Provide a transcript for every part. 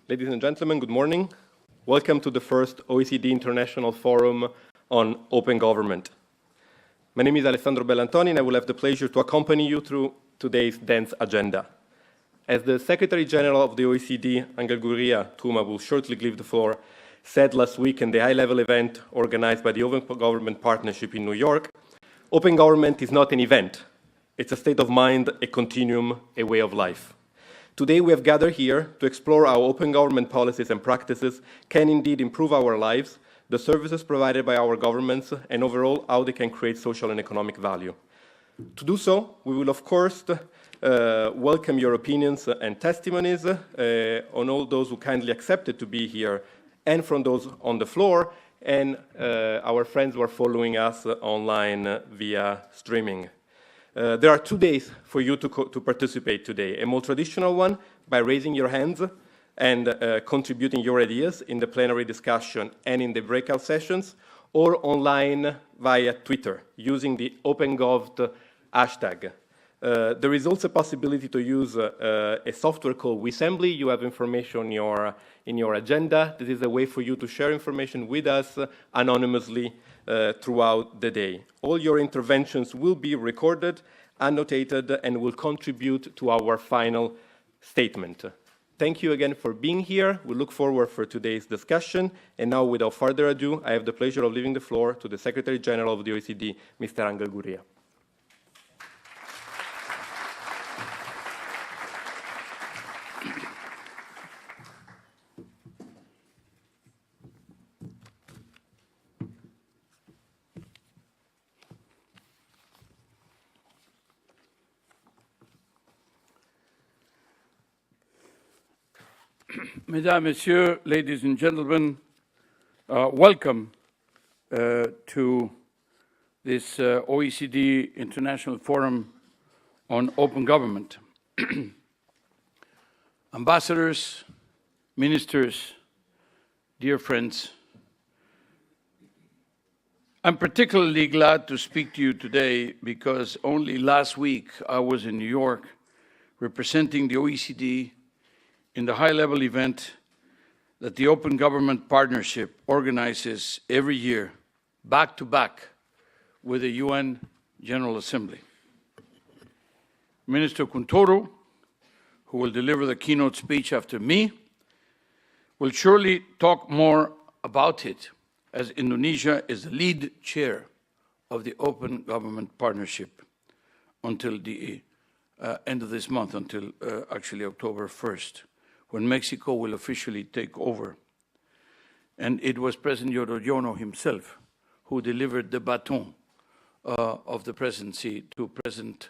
Ladies and gentlemen, good morning. Welcome to the first OECD International Forum on Open Government. My name is Alessandro Bellantoni, and I will have the pleasure to accompany you through today's dense agenda. As the Secretary General of the OECD, Angel Gurria, to whom I will shortly give the floor, said last week in the high-level event organized by the Open Government Partnership in New York, open government is not an event. It's a state of mind, a continuum, a way of life. Today we have gathered here to explore how open government policies and practices can indeed improve our lives, the services provided by our governments, and overall how they can create social and economic value. To do so, we will of course welcome your opinions and testimonies on all those who kindly accepted to be here and from those on the floor and our friends who are following us online via streaming. There are 2 days for you to participate today. A more traditional one by raising your hands and contributing your ideas in the plenary discussion and in the breakout sessions, or online via Twitter using the OpenGov hashtag. There is also a possibility to use a software called Weassembly. You have information in your agenda. This is a way for you to share information with us anonymously throughout the day. All your interventions will be recorded, annotated, and will contribute to our final statement. Thank you again for being here. We look forward for today's discussion. And now, without further ado, I have the pleasure of leaving the floor to the Secretary General of the OECD, Mr. Angel Gurria. Mesdames, Messieurs, ladies and gentlemen, welcome to this OECD International Forum on Open Government. Ambassadors, ministers, dear friends, I'm particularly glad to speak to you today because only last week I was in New York representing the OECD in the high-level event that the Open Government Partnership organizes every year, back-to-back with the UN General Assembly. Minister Comptroller, who will deliver the keynote speech after me, will surely talk more about it, as Indonesia is the lead chair of the Open Government Partnership until the end of this month, until actually October 1st. When Mexico will officially take over. And it was President Yudhoyono himself who delivered the baton of the presidency to President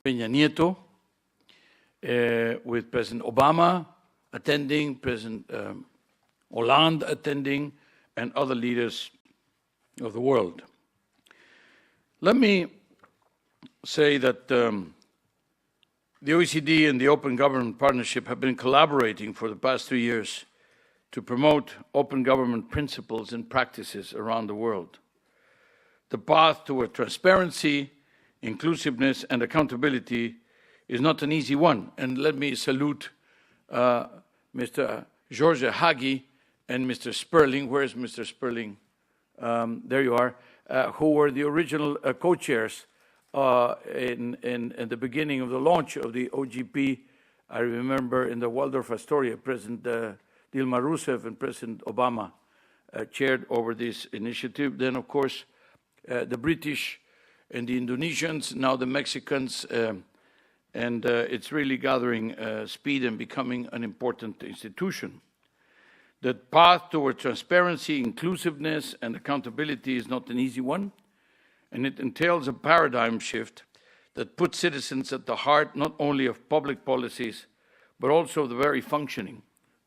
Peña Nieto, with President Obama attending, President Hollande attending, and other leaders of the world. Let me say that the OECD and the Open Government Partnership have been collaborating for the past 3 years to promote open government principles and practices around the world. The path toward transparency, inclusiveness, and accountability is not an easy one. And let me salute Mr. Jorge, Hage, and Mr. Sperling. Where is Mr. Sperling? There you are, who were the original co-chairs in the beginning of the launch of the OGP. I remember in the Waldorf Astoria, President Dilma Rousseff and President Obama chaired over this initiative. Then, of course, the British and the Indonesians, now the Mexicans, and it's really gathering speed and becoming an important institution. The path toward transparency, inclusiveness, and accountability is not an easy one. And it entails a paradigm shift that puts citizens at the heart not only of public policies, but also of the very functioning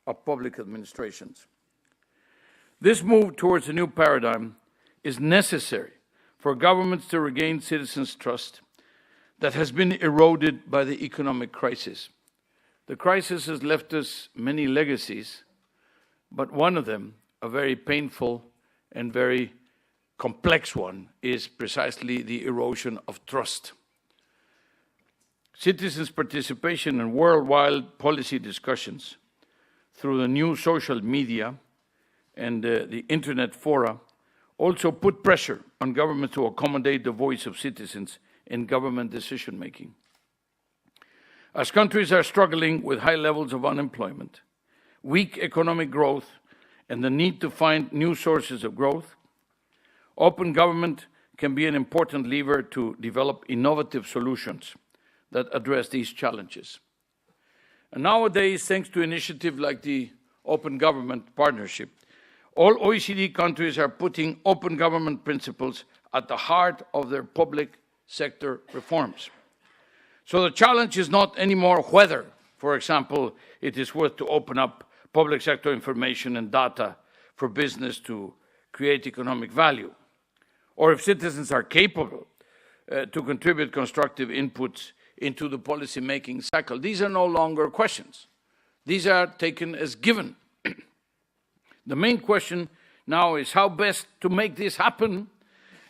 of public administrations. This move towards a new paradigm is necessary for governments to regain citizens' trust that has been eroded by the economic crisis. The crisis has left us many legacies, but one of them, a very painful and very complex one, is precisely the erosion of trust. Citizens' participation in worldwide policy discussions through the new social media and the internet fora also put pressure on governments to accommodate the voice of citizens in government decision-making. As countries are struggling with high levels of unemployment, weak economic growth, and the need to find new sources of growth, open government can be an important lever to develop innovative solutions that address these challenges. And nowadays, thanks to initiatives like the Open Government Partnership, all OECD countries are putting open government principles at the heart of their public sector reforms. So the challenge is not anymore whether, for example, it is worth to open up public sector information and data for business to create economic value, or if citizens are capable to contribute constructive inputs into the policy-making cycle. These are no longer questions. These are taken as given. The main question now is how best to make this happen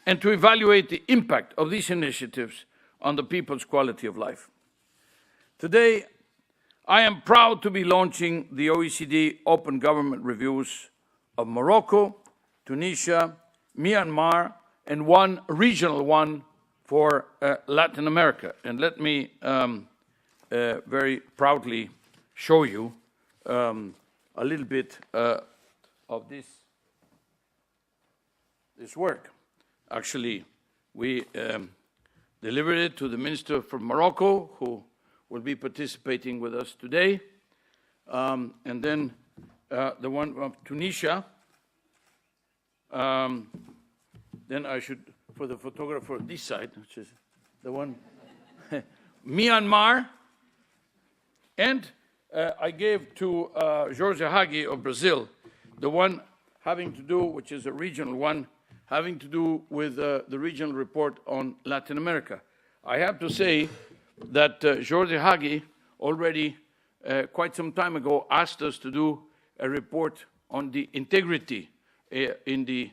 and to evaluate the impact of these initiatives on the people's quality of life. Today, I am proud to be launching the OECD Open Government Reviews of Morocco, Tunisia, Myanmar, and one regional one for Latin America. And let me very proudly show you a little bit of this work. Actually, we delivered it to the Minister from Morocco, who will be participating with us today. And then the one of Tunisia. Then I should, for the photographer this side, which is the one, Myanmar. And I gave to Jorge Hage of Brazil the one having to do, which is a regional one, having to do with the regional report on Latin America. I have to say that Jorge Hage already quite some time ago asked us to do a report on the integrity in the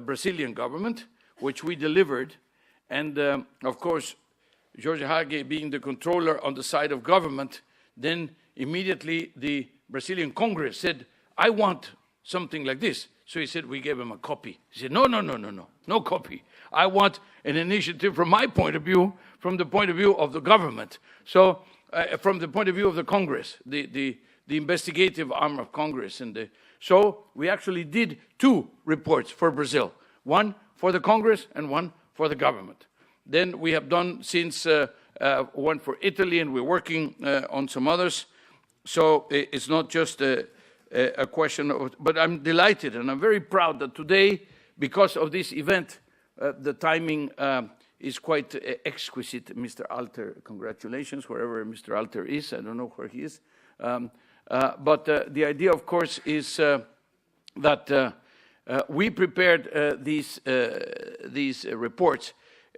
Brazilian government, which we delivered. And of course, Jorge Hage being the controller on the side of government, then immediately the Brazilian Congress said, I want something like this. So he said, we gave him a copy. He said, no copy. I want an initiative from my point of view, from the point of view of the government. So from the point of view of the Congress, the investigative arm of Congress. And so we actually did two reports for Brazil, one for the Congress and one for the government. Then we have done since one for Italy, and we're working on some others. So it's not just a question of, but I'm delighted and I'm very proud that today, because of this event, the timing is quite exquisite. Mr. Alter, congratulations, wherever Mr. Alter is. I don't know where he is. But the idea, of course, is that we prepared these reports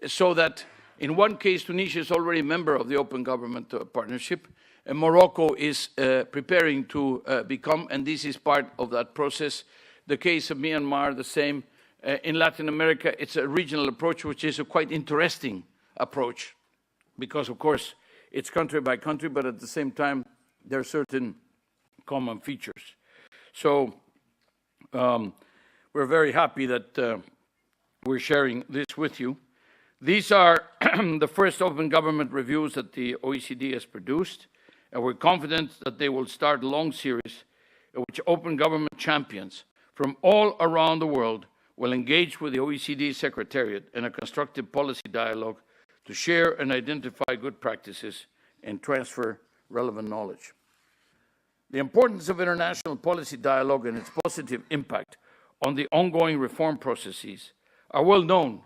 so that in one case, Tunisia is already a member of the Open Government Partnership, and Morocco is preparing to become, and this is part of that process. The case of Myanmar, the same. In Latin America, it's a regional approach, which is a quite interesting approach, because, of course, it's country by country, but at the same time, there are certain common features. So we're very happy that we're sharing this with you. These are the first open government reviews that the OECD has produced, and we're confident that they will start a long series in which open government champions from all around the world will engage with the OECD Secretariat in a constructive policy dialogue to share and identify good practices and transfer relevant knowledge. The importance of international policy dialogue and its positive impact on the ongoing reform processes are well known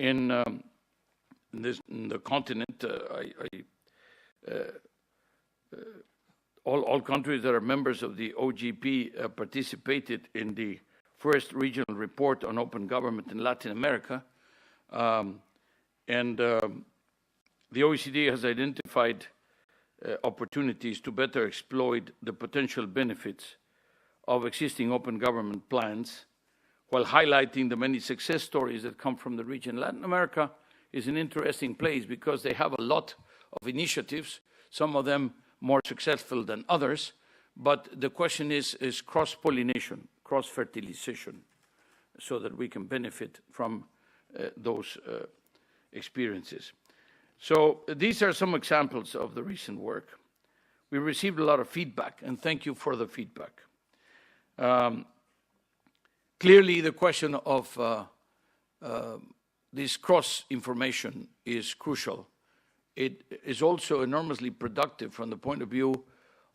in the continent. All countries that are members of the OGP participated in the first regional report on open government in Latin America. The OECD has identified opportunities to better exploit the potential benefits of existing open government plans, while highlighting the many success stories that come from the region. Latin America is an interesting place because they have a lot of initiatives, some of them more successful than others, but the question is cross-pollination, cross-fertilization, so that we can benefit from those experiences. So these are some examples of the recent work. We received a lot of feedback, and thank you for the feedback. Clearly, the question of this cross-information is crucial. It is also enormously productive from the point of view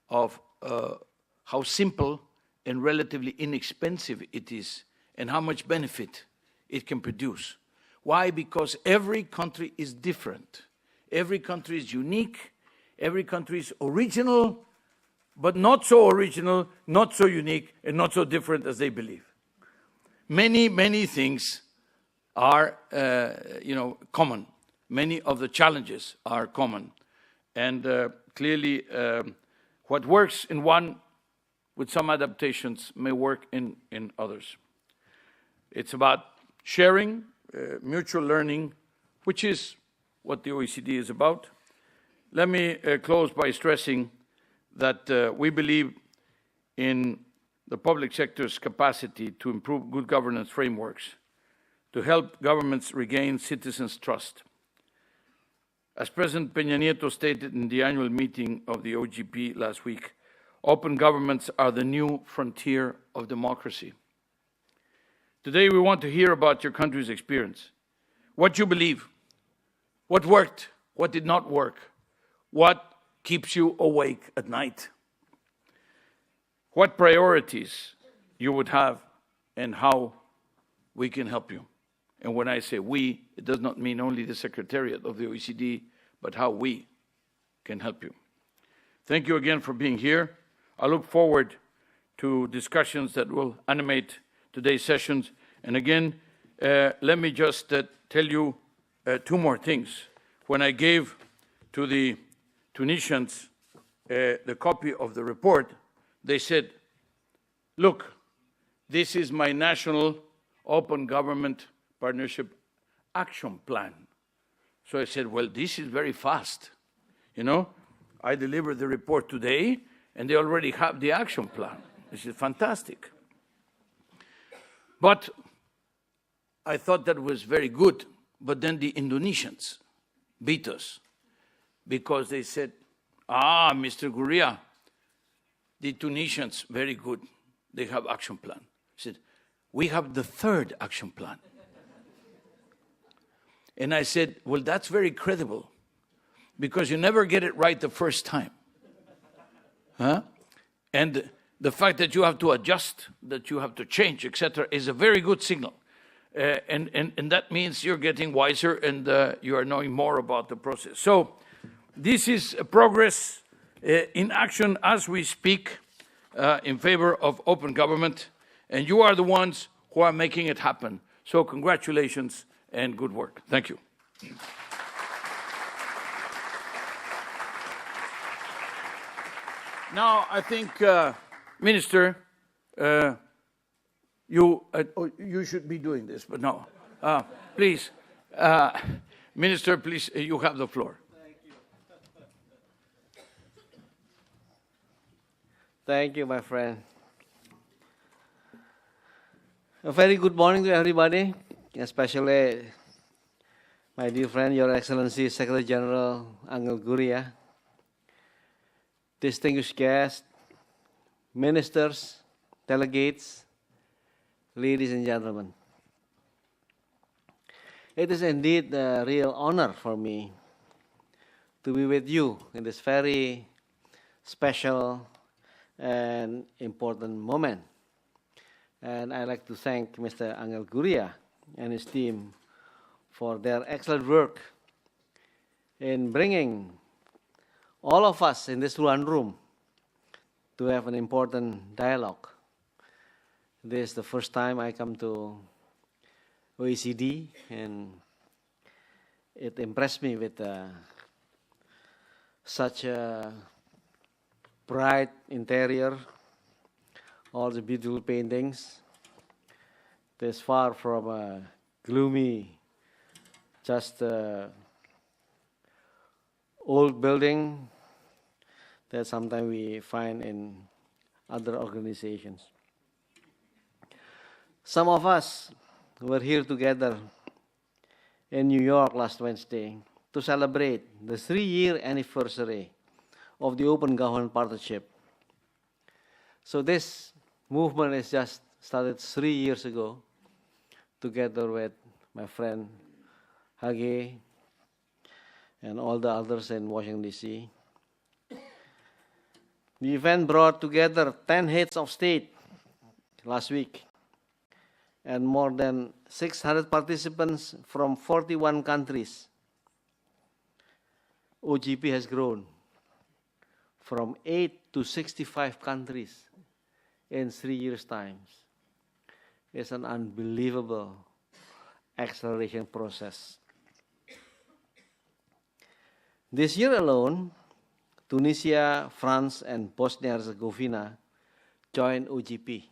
of how simple and relatively inexpensive it is and how much benefit it can produce. Why? Because every country is different. Every country is unique. Every country is original, but not so original, not so unique, and not so different as they believe. Many, many things are, common. Many of the challenges are common. And clearly, what works in one, with some adaptations, may work in others. It's about sharing, mutual learning, which is what the OECD is about. Let me close by stressing that we believe in the public sector's capacity to improve good governance frameworks, to help governments regain citizens' trust. As President Peña Nieto stated in the annual meeting of the OGP last week, open governments are the new frontier of democracy. Today, we want to hear about your country's experience, what you believe, what worked, what did not work, what keeps you awake at night, what priorities you would have, and how we can help you. And when I say we, it does not mean only the Secretariat of the OECD, but how we can help you. Thank you again for being here. I look forward to discussions that will animate today's sessions. And again, let me just tell you two more things. When I gave to the Tunisians the copy of the report, they said, look, this is my national open government partnership action plan. So I said, well, this is very fast. You know, I delivered the report today, and they already have the action plan. This is fantastic. But I thought that was very good. But then the Indonesians beat us because they said, Mr. Gurria, the Tunisians, very good. They have action plan. I said, we have the third action plan. And I said, well, that's very credible because you never get it right the first time. Huh? And the fact that you have to adjust, that you have to change, etc., is a very good signal. And that means you're getting wiser and you are knowing more about the process. So this is progress in action as we speak in favor of open government. And you are the ones who are making it happen. So congratulations and good work. Thank you. Now, I think, Minister, you should be doing this, but no. Please, Minister, please, you have the floor. Thank you. Thank you, my friend. A very good morning to everybody, especially my dear friend, Your Excellency Secretary General Angel Gurria, distinguished guests, ministers, delegates, ladies and gentlemen. It is indeed a real honor for me to be with you in this very special and important moment. And I'd like to thank Mr. Angel Gurria and his team for their excellent work in bringing all of us in this one room to have an important dialogue. This is the first time I come to OECD, and it impressed me with such a bright interior, all the beautiful paintings. This far from a gloomy, just old building that sometimes we find in other organizations. Some of us were here together in New York last Wednesday to celebrate the 3-year anniversary of the Open Government Partnership. So this movement is just started 3 years ago, together with my friend Hage and all the others in Washington, D.C. The event brought together 10 heads of state last week and more than 600 participants from 41 countries. OGP has grown from 8 to 65 countries in 3 years' time. It's an unbelievable acceleration process. This year alone, Tunisia, France, and Bosnia-Herzegovina joined OGP.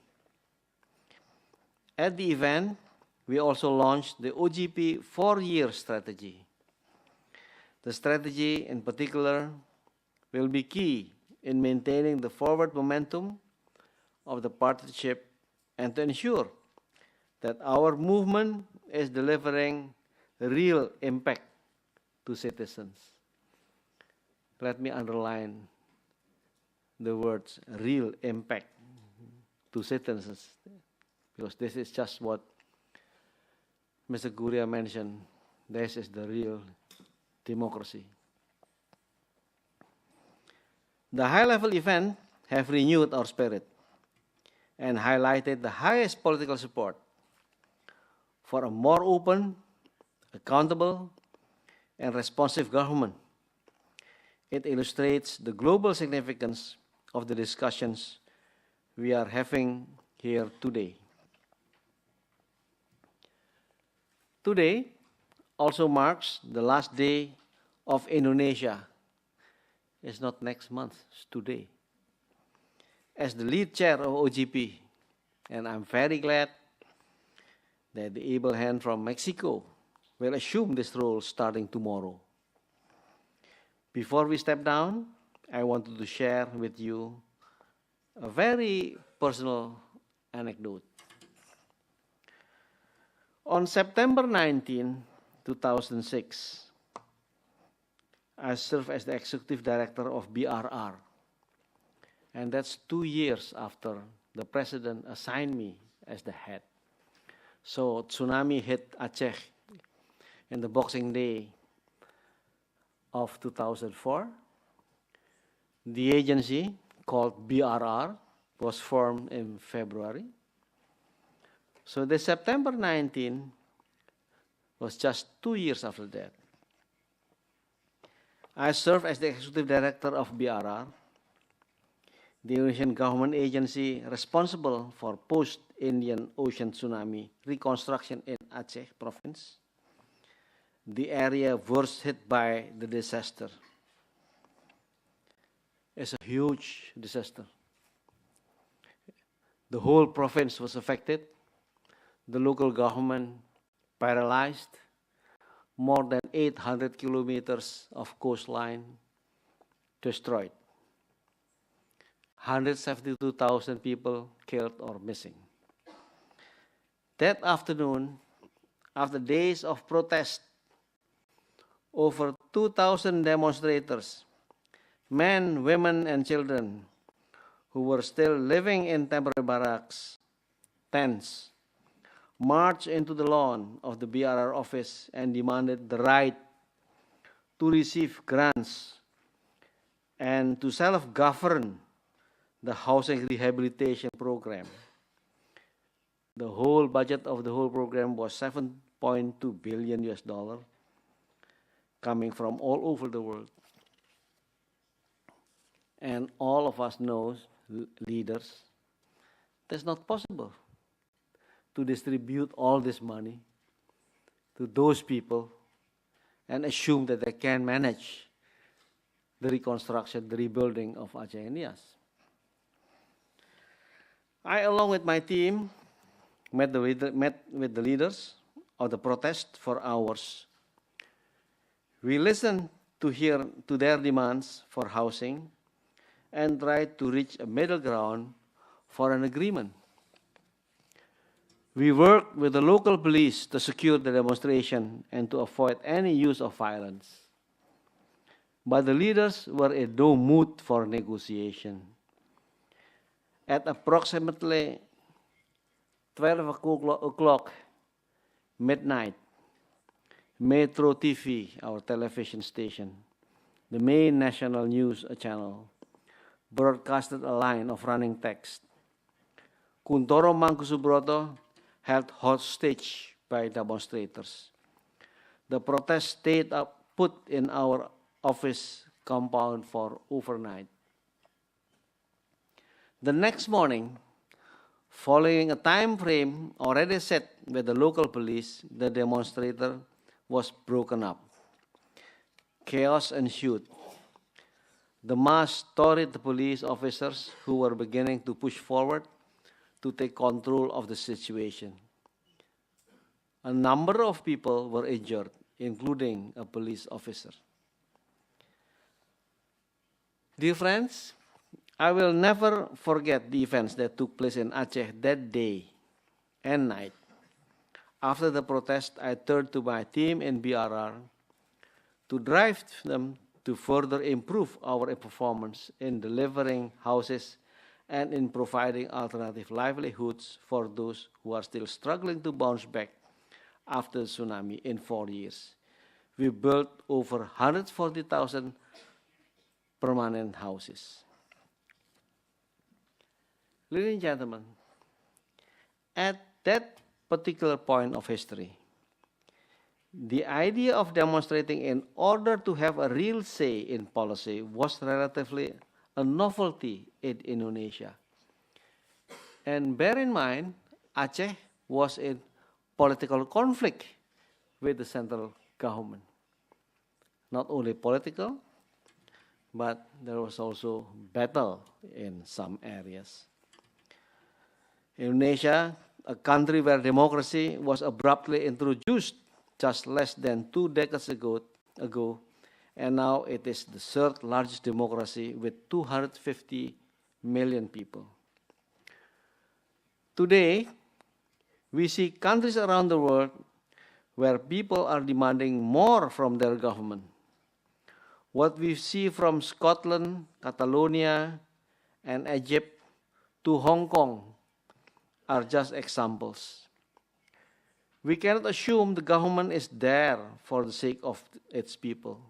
At the event, we also launched the OGP 4-year strategy. The strategy, in particular, will be key in maintaining the forward momentum of the partnership and to ensure that our movement is delivering real impact to citizens. Let me underline the words real impact to citizens, because this is just what Mr. Guria mentioned. This is the real democracy. The high-level event have renewed our spirit and highlighted the highest political support for a more open, accountable, and responsive government. It illustrates the global significance of the discussions we are having here today. Today also marks the last day of Indonesia. It's not next month, it's today. As the lead chair of OGP, and I'm very glad that the able hand from Mexico will assume this role starting tomorrow. Before we step down, I wanted to share with you a very personal anecdote. On September 19, 2006, I served as the executive director of BRR. And that's 2 years after the president assigned me as the head. So tsunami hit Aceh in the Boxing Day of 2004. The agency called BRR was formed in February. So the September 19 was just 2 years after that. I served as the executive director of BRR, the Indonesian government agency responsible for post-Indian Ocean tsunami reconstruction in Aceh province, the area worst hit by the disaster. It's a huge disaster. The whole province was affected, the local government paralyzed, more than 800 kilometers of coastline destroyed. 172,000 people killed or missing. That afternoon, after days of protest, over 2,000 demonstrators, men, women, and children who were still living in temporary barracks, tents, marched into the lawn of the BRR office and demanded the right to receive grants and to self-govern the housing rehabilitation program. The whole budget of the whole program was $7.2 billion US, coming from all over the world. And all of us know, leaders, that's not possible to distribute all this money to those people and assume that they can manage the reconstruction, the rebuilding of Aceh and Nias. I, along with my team, met with the leaders of the protest for hours. We listened to their demands for housing and tried to reach a middle ground for an agreement. We worked with the local police to secure the demonstration and to avoid any use of violence. But the leaders were in no mood for negotiation. At approximately 12 o'clock midnight, Metro TV, our television station, the main national news channel, broadcasted a line of running text. Kuntoro Mangkusubroto held hostage by demonstrators. The protest stayed put in our office compound for overnight. The next morning, following a time frame already set with the local police, the demonstrator was broken up. Chaos ensued. The mass tortured the police officers who were beginning to push forward to take control of the situation. A number of people were injured, including a police officer. Dear friends, I will never forget the events that took place in Aceh that day and night. After the protest, I turned to my team in BRR to drive them to further improve our performance in delivering houses and in providing alternative livelihoods for those who are still struggling to bounce back after the tsunami in 4 years. We built over 140,000 permanent houses. Ladies and gentlemen, at that particular point of history, the idea of demonstrating in order to have a real say in policy was relatively a novelty in Indonesia. And bear in mind, Aceh was in political conflict with the central government. Not only political, but there was also battle in some areas. Indonesia, a country where democracy was abruptly introduced just less than 2 decades ago, and now it is the third largest democracy with 250 million people. Today, we see countries around the world where people are demanding more from their government. What we see from Scotland, Catalonia, and Egypt to Hong Kong are just examples. We cannot assume the government is there for the sake of its people.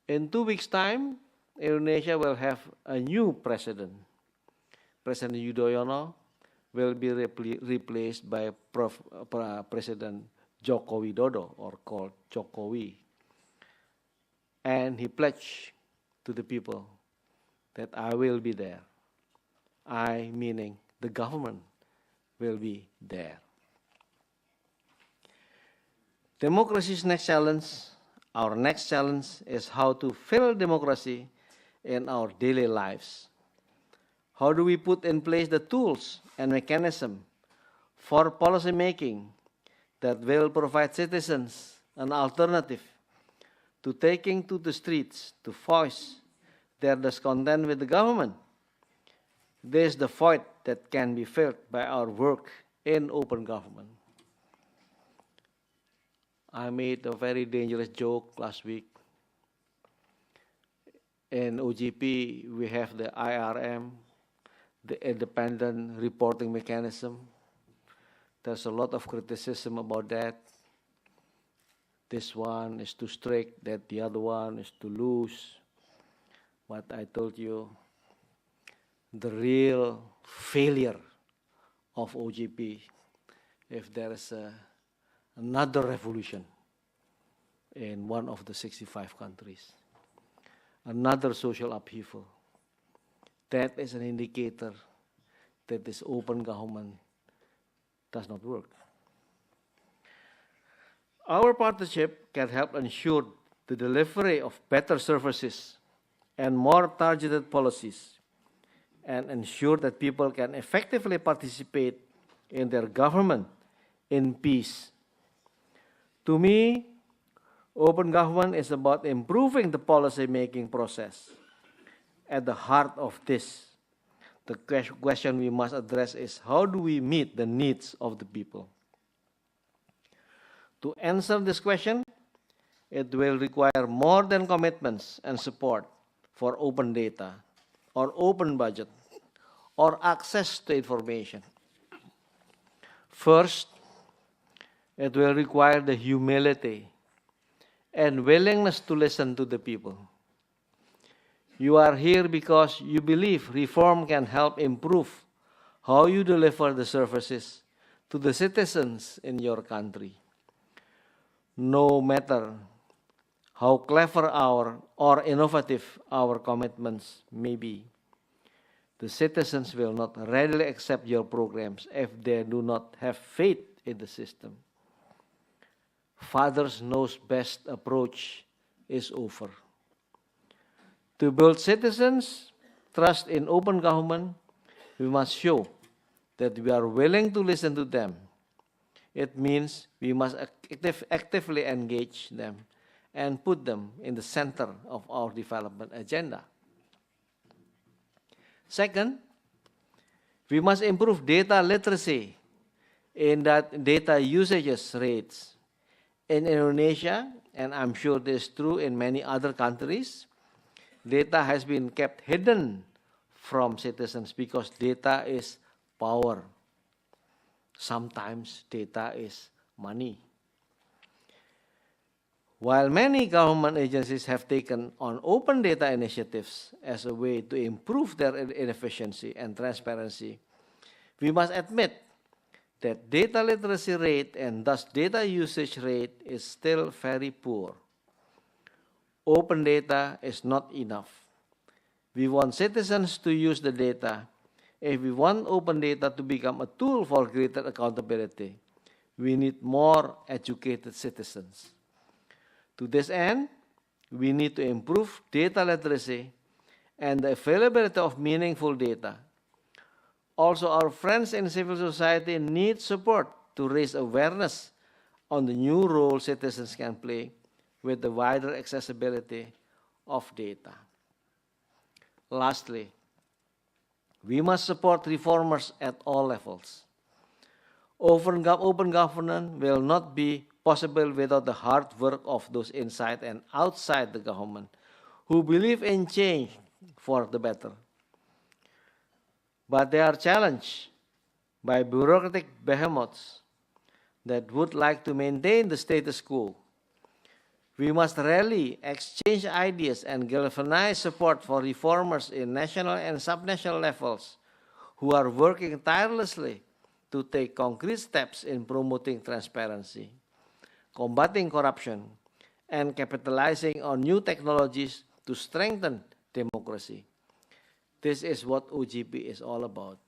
In 2 weeks' time, Indonesia will have a new president. President Yudhoyono will be replaced by President Joko Widodo, or called Jokowi. And he pledged to the people that I will be there. I, meaning the government, will be there. Democracy's next challenge, our next challenge, is how to fill democracy in our daily lives. How do we put in place the tools and mechanisms for policy making that will provide citizens an alternative to taking to the streets to voice their discontent with the government? This is the void that can be filled by our work in open government. I made a very dangerous joke last week. In OGP, we have the IRM, the independent reporting mechanism. There's a lot of criticism about that. This one is too strict, that the other one is too loose. But I told you, the real failure of OGP, if there is another revolution in one of the 65 countries, another social upheaval, that is an indicator that this open government does not work. Our partnership can help ensure the delivery of better services and more targeted policies, and ensure that people can effectively participate in their government in peace. To me, open government is about improving the policy-making process. At the heart of this, The question we must address is, how do we meet the needs of the people? To answer this question, it will require more than commitments and support for open data, or open budget, or access to information. First, it will require the humility and willingness to listen to the people. You are here because you believe reform can help improve how you deliver the services to the citizens in your country. No matter how clever or innovative our commitments may be, the citizens will not readily accept your programs if they do not have faith in the system. Fathers knows best approach is over. To build citizens' trust in open government, we must show that we are willing to listen to them. It means we must actively engage them and put them in the center of our development agenda. Second, we must improve data literacy in that data usages rates. In Indonesia, and I'm sure this is true in many other countries, data has been kept hidden from citizens because data is power. Sometimes data is money. While many government agencies have taken on open data initiatives as a way to improve their efficiency and transparency, we must admit that data literacy rate and thus data usage rate is still very poor. Open data is not enough. We want citizens to use the data. If we want open data to become a tool for greater accountability, we need more educated citizens. To this end, we need to improve data literacy and the availability of meaningful data. Also, our friends in civil society need support to raise awareness on the new role citizens can play with the wider accessibility of data. Lastly, we must support reformers at all levels. Open governance will not be possible without the hard work of those inside and outside the government who believe in change for the better. But they are challenged by bureaucratic behemoths that would like to maintain the status quo. We must rally, exchange ideas, and galvanize support for reformers in national and subnational levels who are working tirelessly to take concrete steps in promoting transparency, combating corruption, and capitalizing on new technologies to strengthen democracy. This is what OGP is all about,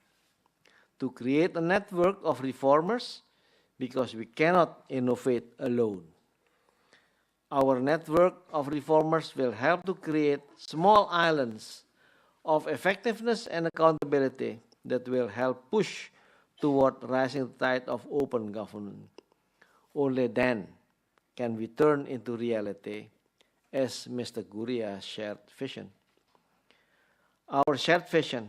to create a network of reformers because we cannot innovate alone. Our network of reformers will help to create small islands of effectiveness and accountability that will help push toward rising the tide of open government. Only then can we turn into reality as Mr. Guria's shared vision. Our shared vision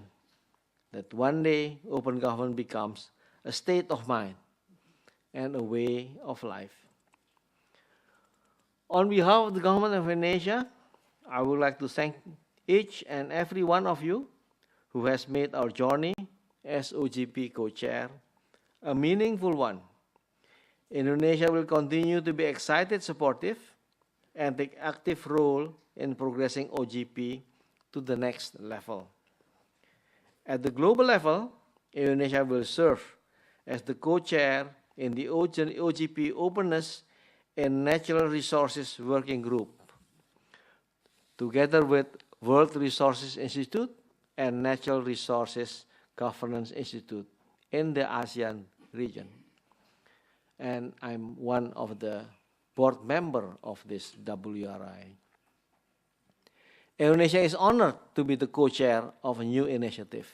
that one day open government becomes a state of mind and a way of life. On behalf of the government of Indonesia, I would like to thank each and every one of you who has made our journey as OGP co-chair a meaningful one. Indonesia will continue to be excited, supportive, and take active role in progressing OGP to the next level. At the global level, Indonesia will serve as the co-chair in the OGP Openness and Natural Resources Working Group, together with World Resources Institute and Natural Resources Governance Institute in the ASEAN region. And I'm one of the board member of this WRI. Indonesia is honored to be the co-chair of a new initiative,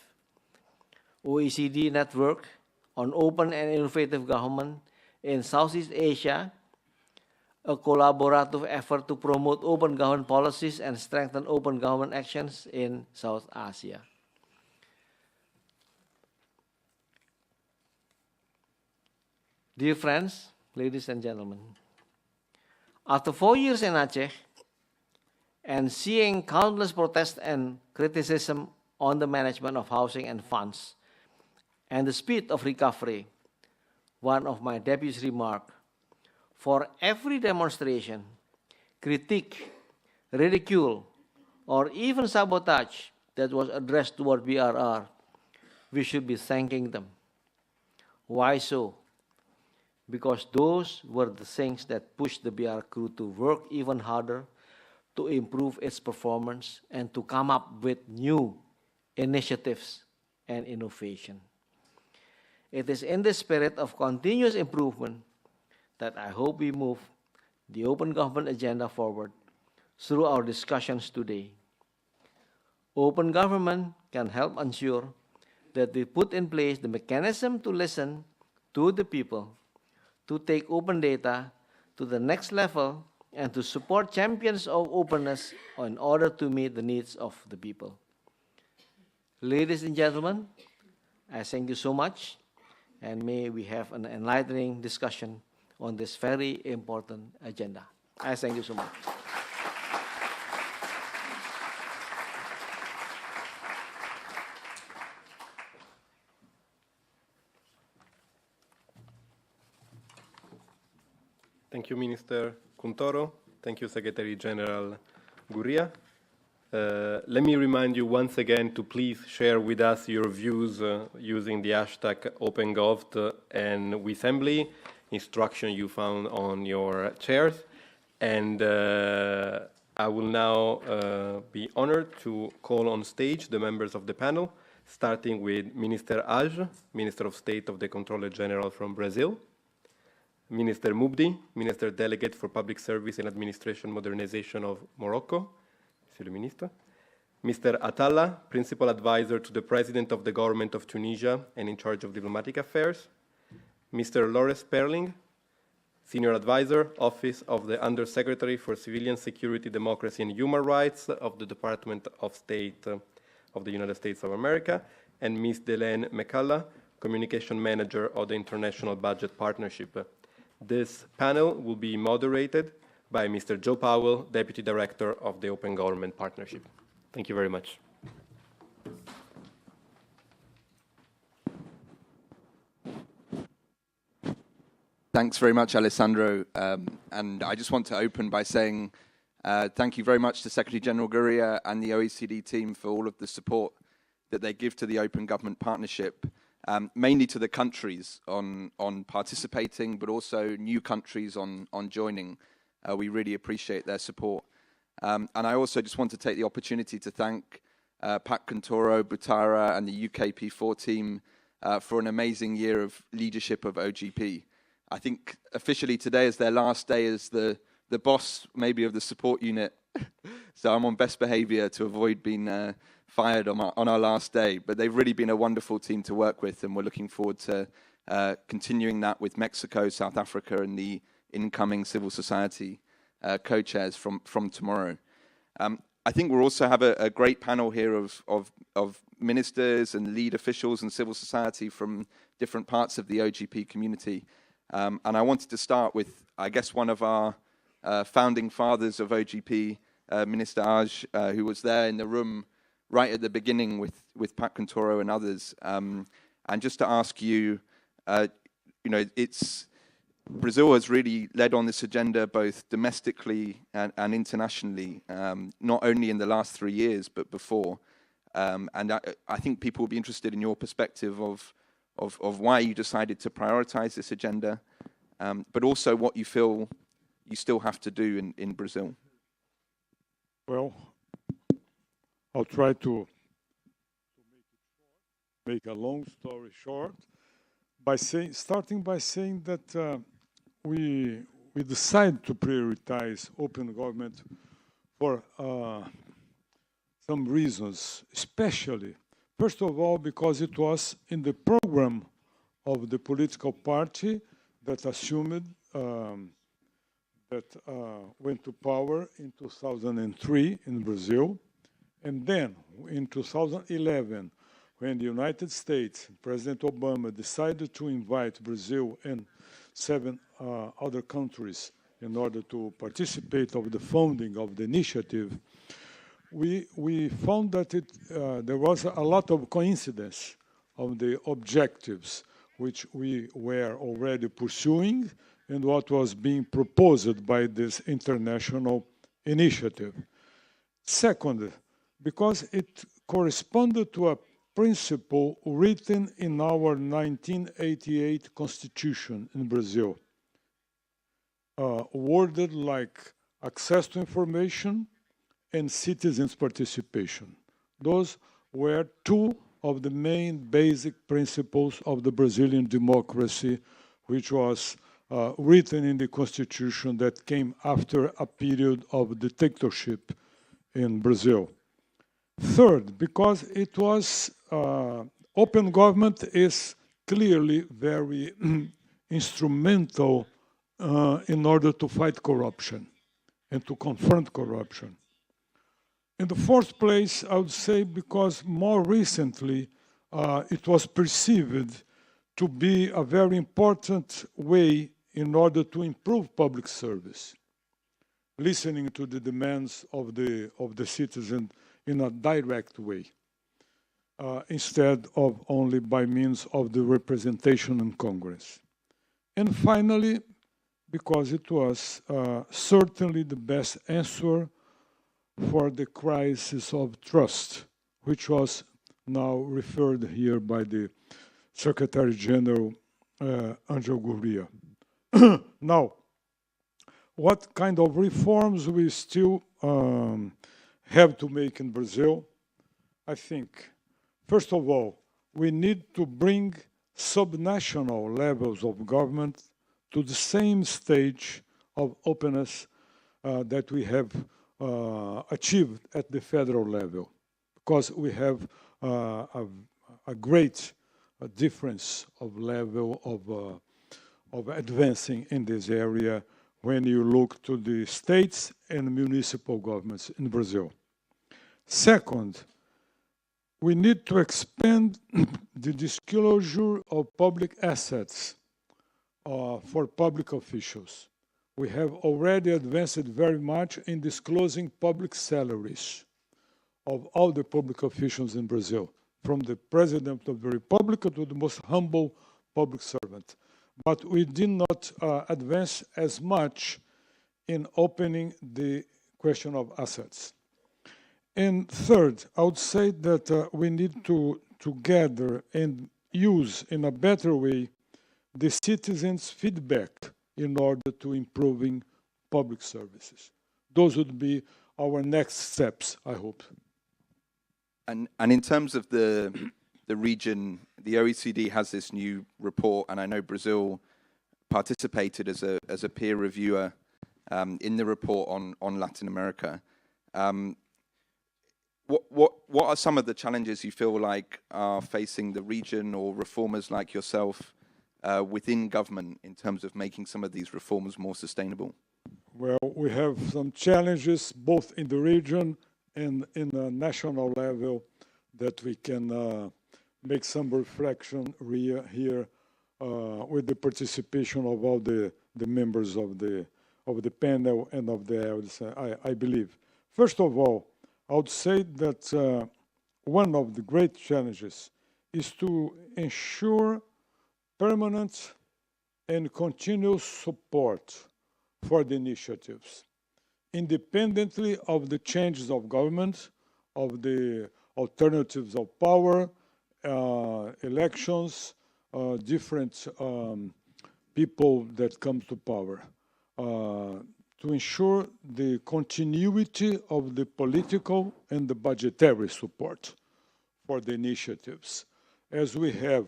OECD Network on Open and Innovative Government in Southeast Asia, a collaborative effort to promote open government policies and strengthen open government actions in South Asia. Dear friends, ladies and gentlemen, after 4 years in Aceh and seeing countless protests and criticism on the management of housing and funds and the speed of recovery, one of my deputies remarked, for every demonstration, critique, ridicule, or even sabotage that was addressed toward BRR, we should be thanking them. Why so? Because those were the things that pushed the BR crew to work even harder, to improve its performance, and to come up with new initiatives and innovation. It is in the spirit of continuous improvement that I hope we move the open government agenda forward through our discussions today. Open government can help ensure that we put in place the mechanism to listen to the people, to take open data to the next level, and to support champions of openness in order to meet the needs of the people. Ladies and gentlemen, I thank you so much, and may we have an enlightening discussion on this very important agenda. I thank you so much. Thank you, Minister Kuntoro. Thank you, Secretary General Gurria. Let me remind you once again to please share with us your views using the hashtag OpenGov and Wissembly, instruction you found on your chairs. And I will now be honored to call on stage the members of the panel, starting with Minister Hage, Minister of State of the Comptroller General from Brazil, Minister Moubdi, Minister-Delegate for Public Service and Administration Modernization of Morocco, Monsieur le Ministre, Mr. Atallah, Principal Advisor to the President of the Government of Tunisia and in charge of diplomatic affairs, Mr. Sperling, Senior Advisor, Office of the Under-Secretary for Civilian Security, Democracy and Human Rights of the Department of State of the United States of America, and Ms. Delaine McCullough, Communication Manager of the International Budget Partnership. This panel will be moderated by Mr. Joe Powell, Deputy Director of the Open Government Partnership. Thank you very much. Thanks very much, Alessandro. And I just want to open by saying thank you very much to Secretary General Gurria and the OECD team for all of the support that they give to the Open Government Partnership, mainly to the countries on participating, but also new countries on joining. We really appreciate their support. And I also just want to take the opportunity to thank Pat Contoro, Butara, and the UK P4 team for an amazing year of leadership of OGP. I think officially today is their last day as the boss, maybe, of the support unit. So I'm on best behavior to avoid being fired on our last day. But they've really been a wonderful team to work with, and we're looking forward to continuing that with Mexico, South Africa, and the incoming civil society co-chairs from tomorrow. I think we'll also have a great panel here of ministers and lead officials and civil society from different parts of the OGP community. And I wanted to start with, I guess, one of our founding fathers of OGP, Minister Hage, who was there in the room right at the beginning with Pat Contoro and others. And just to ask you, Brazil has really led on this agenda both domestically and internationally, not only in the last 3 years, but before. And I think people will be interested in your perspective of why you decided to prioritize this agenda, but also what you feel you still have to do in Brazil. Well, I'll try to make a long story short by starting by saying that we decided to prioritize open government for some reasons, especially, first of all, because it was in the program of the political party that assumed that went to power in 2003 in Brazil. And then in 2011, when the United States, President Obama, decided to invite Brazil and 7 other countries in order to participate of the funding of the initiative, we found that there was a lot of coincidence of the objectives which we were already pursuing and what was being proposed by this international initiative. Second, because it corresponded to a principle written in our 1988 Constitution in Brazil, worded like access to information and citizens' participation. Those were 2 of the main basic principles of the Brazilian democracy, which was written in the Constitution that came after a period of dictatorship in Brazil. Third, because it was open government is clearly very instrumental in order to fight corruption and to confront corruption. In the fourth place, I would say because more recently it was perceived to be a very important way in order to improve public service, listening to the demands of the citizen in a direct way, instead of only by means of the representation in Congress. And finally, because it was certainly the best answer for the crisis of trust, which was now referred here by the Secretary General, Angel Gurria. Now, what kind of reforms we still have to make in Brazil? I think, first of all, we need to bring subnational levels of government to the same stage of openness that we have achieved at the federal level, because we have a great difference of level of advancing in this area when you look to the states and municipal governments in Brazil. Second, we need to expand the disclosure of public assets for public officials. We have already advanced very much in disclosing public salaries of all the public officials in Brazil, from the President of the Republic to the most humble public servant. But we did not advance as much in opening the question of assets. And third, I would say that we need to gather and use in a better way the citizens' feedback in order to improving public services. Those would be our next steps, I hope. And in terms of the region, the OECD has this new report, and I know Brazil participated as a peer reviewer in the report on Latin America. What are some of the challenges you feel like are facing the region or reformers like yourself within government in terms of making some of these reforms more sustainable? Well, we have some challenges both in the region and in the national level that we can make some reflection here with the participation of all the members of the panel and of the audience, I believe. First of all, I would say that one of the great challenges is to ensure permanent and continuous support for the initiatives, independently of the changes of government, of the alternatives of power, elections, different people that come to power, to ensure the continuity of the political and the budgetary support for the initiatives. As we have,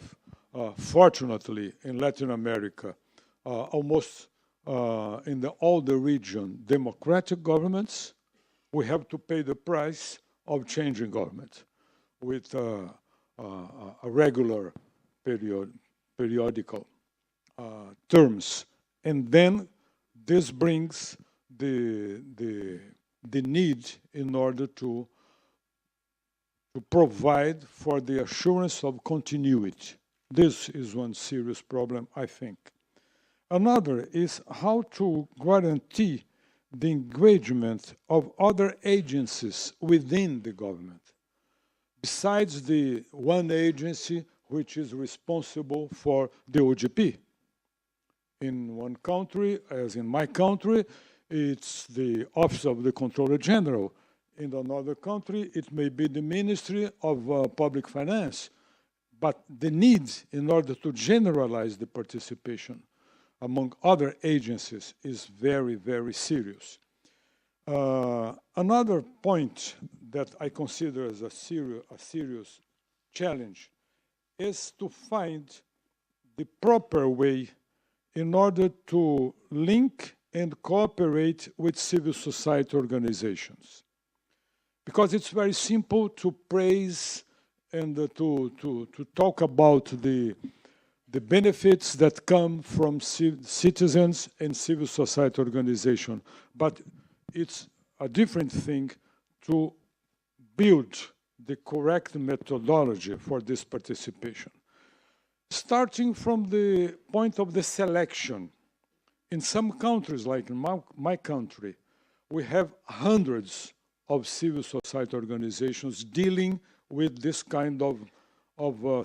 fortunately, in Latin America, almost in all the region, democratic governments, we have to pay the price of changing government with a regular periodical terms. And then this brings the need in order to to provide for the assurance of continuity. This is one serious problem, I think. Another is how to guarantee the engagement of other agencies within the government, besides the one agency which is responsible for the OGP. In one country, as in my country, it's the Office of the Comptroller General. In another country, it may be the Ministry of Public Finance. But the need in order to generalize the participation among other agencies is very, very serious. Another point that I consider as a serious challenge is to find the proper way in order to link and cooperate with civil society organizations. Because it's very simple to praise and to talk about the benefits that come from citizens and civil society organization. But it's a different thing to build the correct methodology for this participation. Starting from the point of the selection. In some countries, like in my country, we have hundreds of civil society organizations dealing with this kind of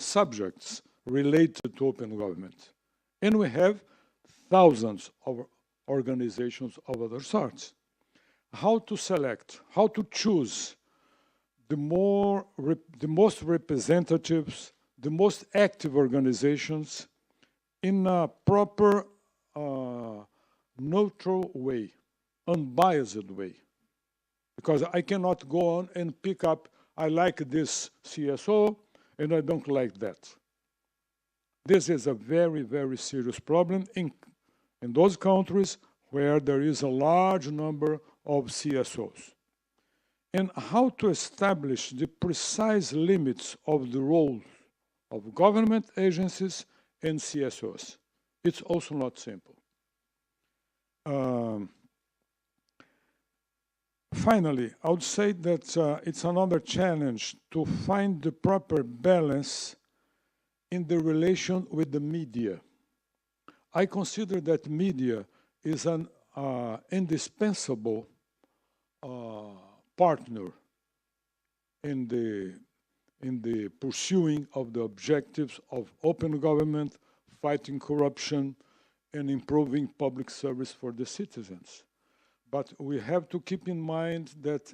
subjects related to open government. And we have thousands of organizations of other sorts. How to select, how to choose the most representatives, the most active organizations in a proper, neutral way, unbiased way. Because I cannot go on and pick up, I like this CSO and I don't like that. This is a very, very serious problem in those countries where there is a large number of CSOs. And how to establish the precise limits of the roles of government agencies and CSOs. It's also not simple. Finally, I would say that it's another challenge to find the proper balance in the relation with the media. I consider that media is an indispensable partner in the pursuing of the objectives of open government, fighting corruption, and improving public service for the citizens. But we have to keep in mind that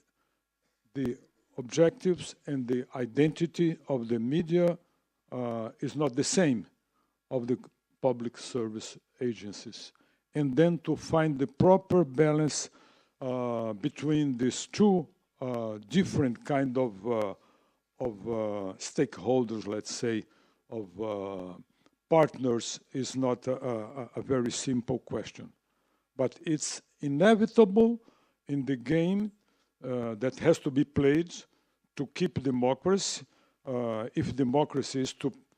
the objectives and the identity of the media is not the same of the public service agencies. And then to find the proper balance between these two different kind of stakeholders, let's say, of partners is not a very simple question. But it's inevitable in the game that has to be played to keep democracy, if democracy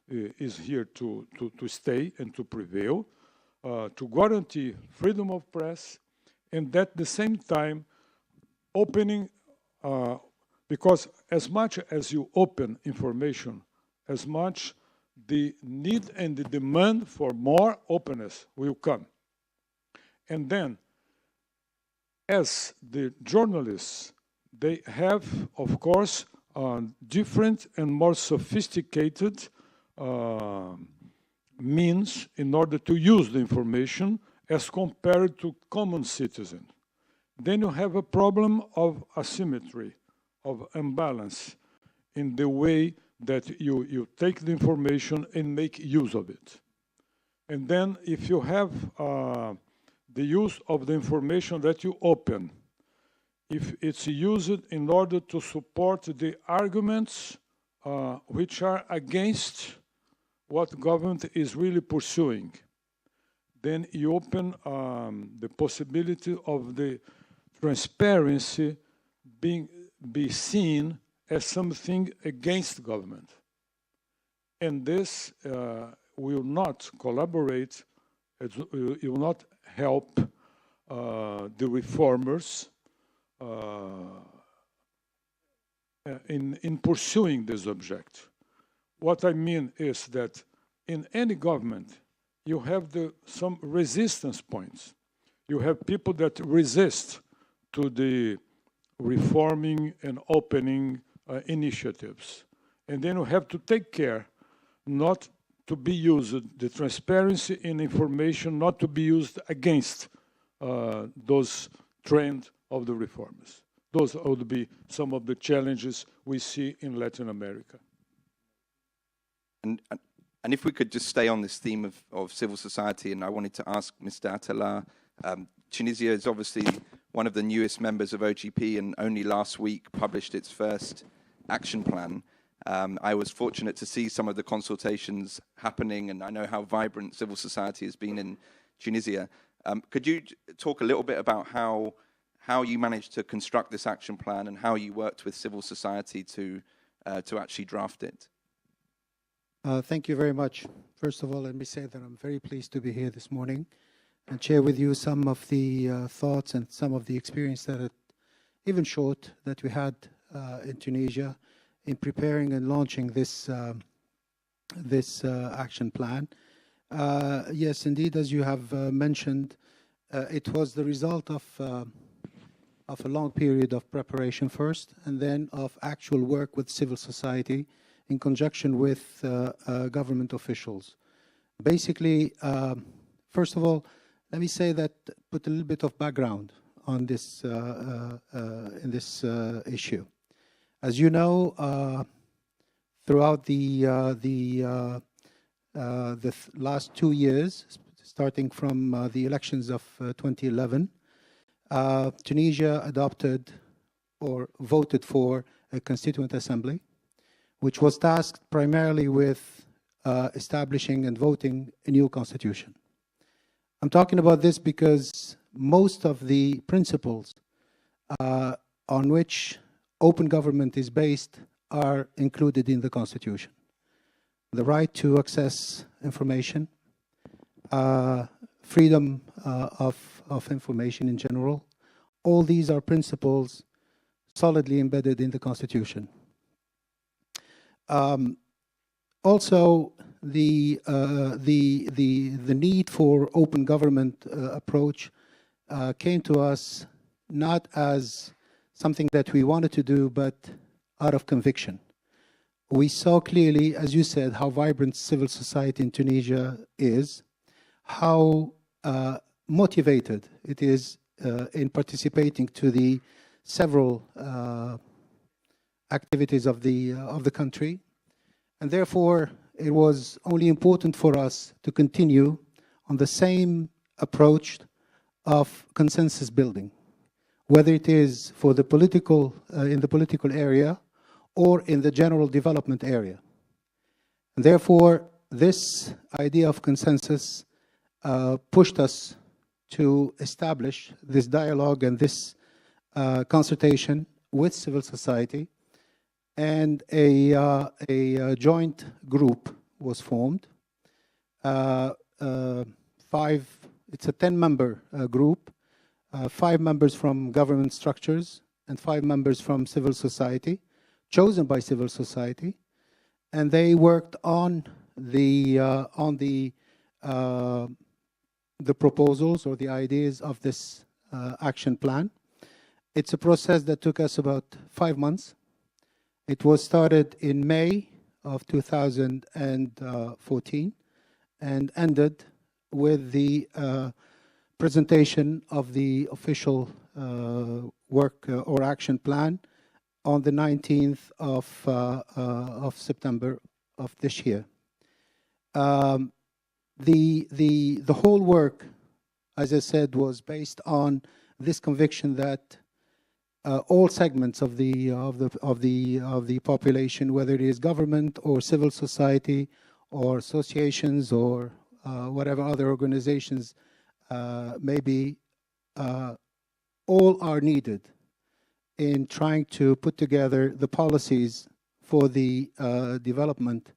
is here to stay and to prevail, to guarantee freedom of press, and at the same time opening, because as much as you open information, as much the need and the demand for more openness will come. And then, as the journalists, they have, of course, different and more sophisticated means in order to use the information as compared to common citizens. Then you have a problem of asymmetry, of imbalance in the way that you take the information and make use of it. And then if you have the use of the information that you open, if it's used in order to support the arguments which are against what government is really pursuing, then you open the possibility of the transparency be seen as something against government. And this will not collaborate, it will not help the reformers in pursuing this objective. What I mean is that in any government, you have some resistance points. You have people that resist to the reforming and opening initiatives. And then you have to take care not to be used, the transparency in information not to be used against those trends of the reformers. Those would be some of the challenges we see in Latin America. And if we could just stay on this theme of civil society, and I wanted to ask Mr. Atallah, Tunisia is obviously one of the newest members of OGP and only last week published its first action plan. I was fortunate to see some of the consultations happening, and I know how vibrant civil society has been in Tunisia. Could you talk a little bit about how you managed to construct this action plan and how you worked with civil society to actually draft it? Thank you very much. First of all, let me say that I'm very pleased to be here this morning and share with you some of the thoughts and some of the experience that, even short, that we had in Tunisia in preparing and launching this action plan. Yes, indeed, as you have mentioned, it was the result of a long period of preparation first, and then of actual work with civil society in conjunction with government officials. Basically, first of all, let me say that, put a little bit of background on this in this issue. As you know, throughout the last 2 years, starting from the elections of 2011, Tunisia adopted or voted for a constituent assembly, which was tasked primarily with establishing and voting a new constitution. I'm talking about this because most of the principles on which open government is based are included in the constitution. The right to access information, freedom of information in general, all these are principles solidly embedded in the constitution. Also, the need for open government approach came to us not as something that we wanted to do, but out of conviction. We saw clearly, as you said, how vibrant civil society in Tunisia is, how motivated it is in participating to the several activities of the country, and therefore it was only important for us to continue on the same approach of consensus building, whether it is for the political in the political area or in the general development area. And therefore, this idea of consensus pushed us to establish this dialogue and this consultation with civil society, and a joint group was formed. It's a 10-member group, 5 members from government structures and 5 members from civil society, chosen by civil society, and they worked on the proposals or the ideas of this action plan. It's a process that took us about 5 months. It was started in May of 2014 and ended with the presentation of the official work or action plan on the 19th of September of this year. The whole work, as I said, was based on this conviction that all segments of the population, whether it is government or civil society or associations or whatever other organizations may be, all are needed in trying to put together the policies for the development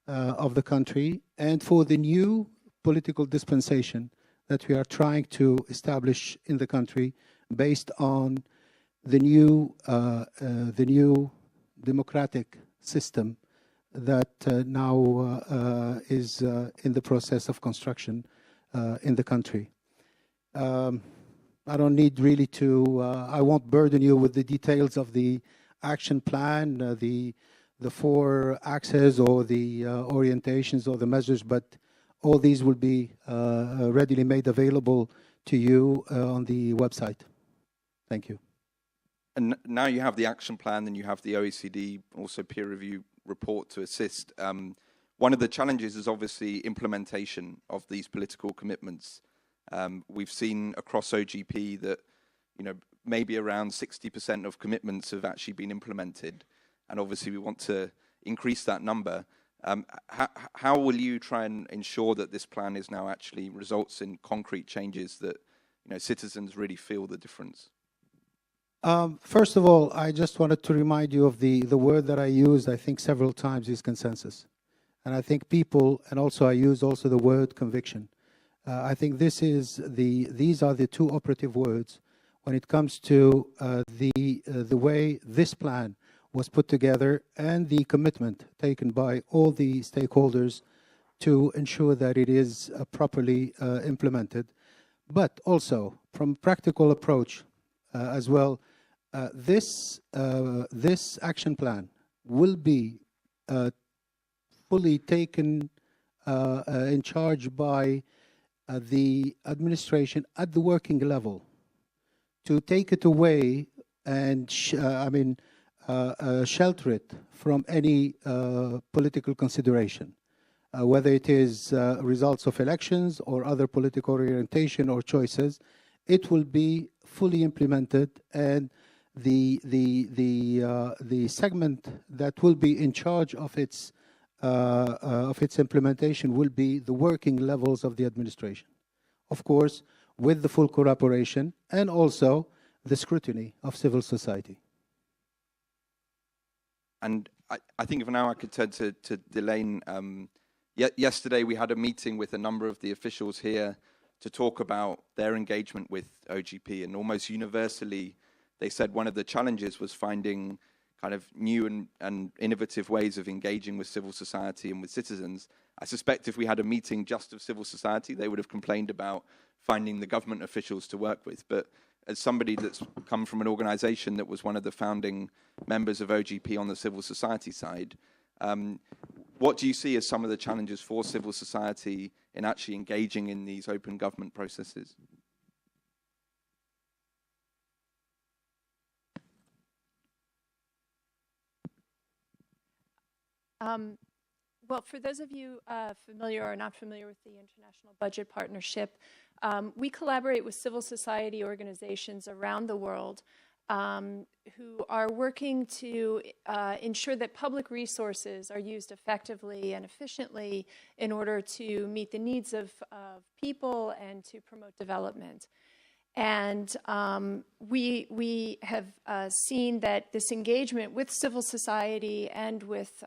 of the country and for the new political dispensation that we are trying to establish in the country based on the new democratic system that now is in the process of construction in the country. I don't need really to, I won't burden you with the details of the action plan, the 4 axes or the orientations or the measures, but all these will be readily made available to you on the website. Thank you. And now you have the action plan, then you have the OECD also peer review report to assist. One of the challenges is obviously implementation of these political commitments. We've seen across OGP that, you know, maybe around 60% of commitments have actually been implemented, and obviously we want to increase that number. How will you try and ensure that this plan is now actually results in concrete changes that, you know, citizens really feel the difference? First of all, I just wanted to remind you of the word that I used, I think several times, is consensus. And I think people, and also I used also the word conviction. I think these are the 2 operative words when it comes to the way this plan was put together and the commitment taken by all the stakeholders to ensure that it is properly implemented. But also, from a practical approach as well, this action plan will be fully taken in charge by the administration at the working level to take it away and shelter it from any political consideration, whether it is results of elections or other political orientation or choices. It will be fully implemented, and the segment that will be in charge of its implementation will be the working levels of the administration, of course, with the full cooperation and also the scrutiny of civil society. And I think if now I could turn to Delaine. Yesterday we had a meeting with a number of the officials here to talk about their engagement with OGP, and almost universally they said one of the challenges was finding kind of new and innovative ways of engaging with civil society and with citizens. I suspect if we had a meeting just of civil society, they would have complained about finding the government officials to work with. But as somebody that's come from an organization that was one of the founding members of OGP on the civil society side, what do you see as some of the challenges for civil society in actually engaging in these open government processes? Well, for those of you familiar or not familiar with the International Budget Partnership, we collaborate with civil society organizations around the world who are working to ensure that public resources are used effectively and efficiently in order to meet the needs of people and to promote development. And we have seen that this engagement with civil society and with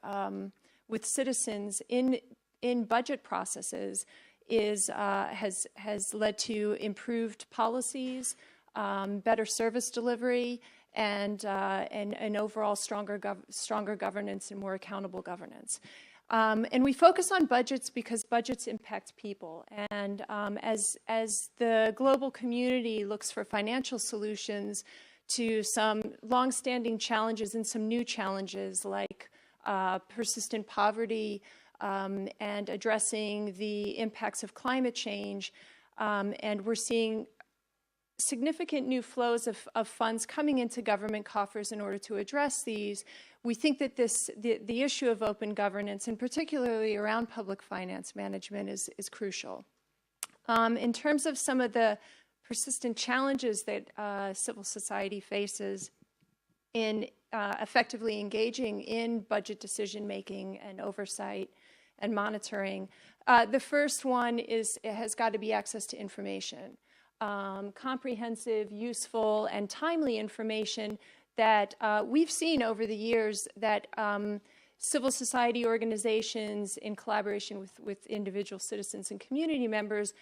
citizens in budget processes has led to improved policies, better service delivery, and overall stronger governance and more accountable governance. And we focus on budgets because budgets impact people. And as the global community looks for financial solutions to some longstanding challenges and some new challenges like persistent poverty and addressing the impacts of climate change, and we're seeing significant new flows of funds coming into government coffers in order to address these. We think that the issue of open governance, and particularly around public finance management, is crucial. In terms of some of the persistent challenges that civil society faces in effectively engaging in budget decision-making and oversight and monitoring, the first one has got to be access to information. Comprehensive, useful, and timely information that we've seen over the years that civil society organizations in collaboration with individual citizens and community members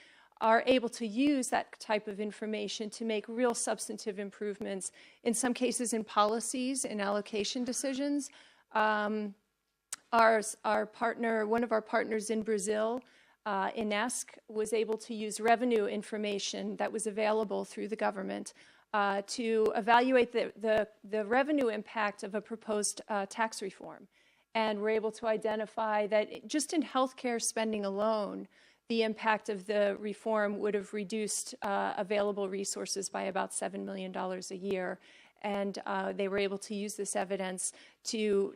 are able to use that type of information to make real substantive improvements, in some cases in policies, in allocation decisions. Our partner, one of our partners in Brazil, INESC, was able to use revenue information that was available through the government to evaluate the revenue impact of a proposed tax reform. And we're able to identify that just in healthcare spending alone, the impact of the reform would have reduced available resources by about $7 million a year. And they were able to use this evidence to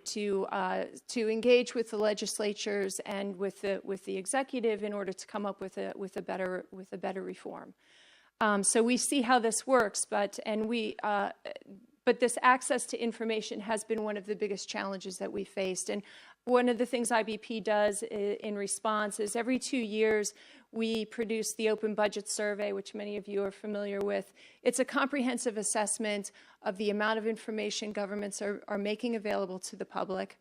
engage with the legislatures and with the executive in order to come up with a better reform. So we see how this works, but this access to information has been one of the biggest challenges that we faced. And one of the things IBP does in response is every 2 years we produce the Open Budget Survey, which many of you are familiar with. It's a comprehensive assessment of the amount of information governments are making available to the public,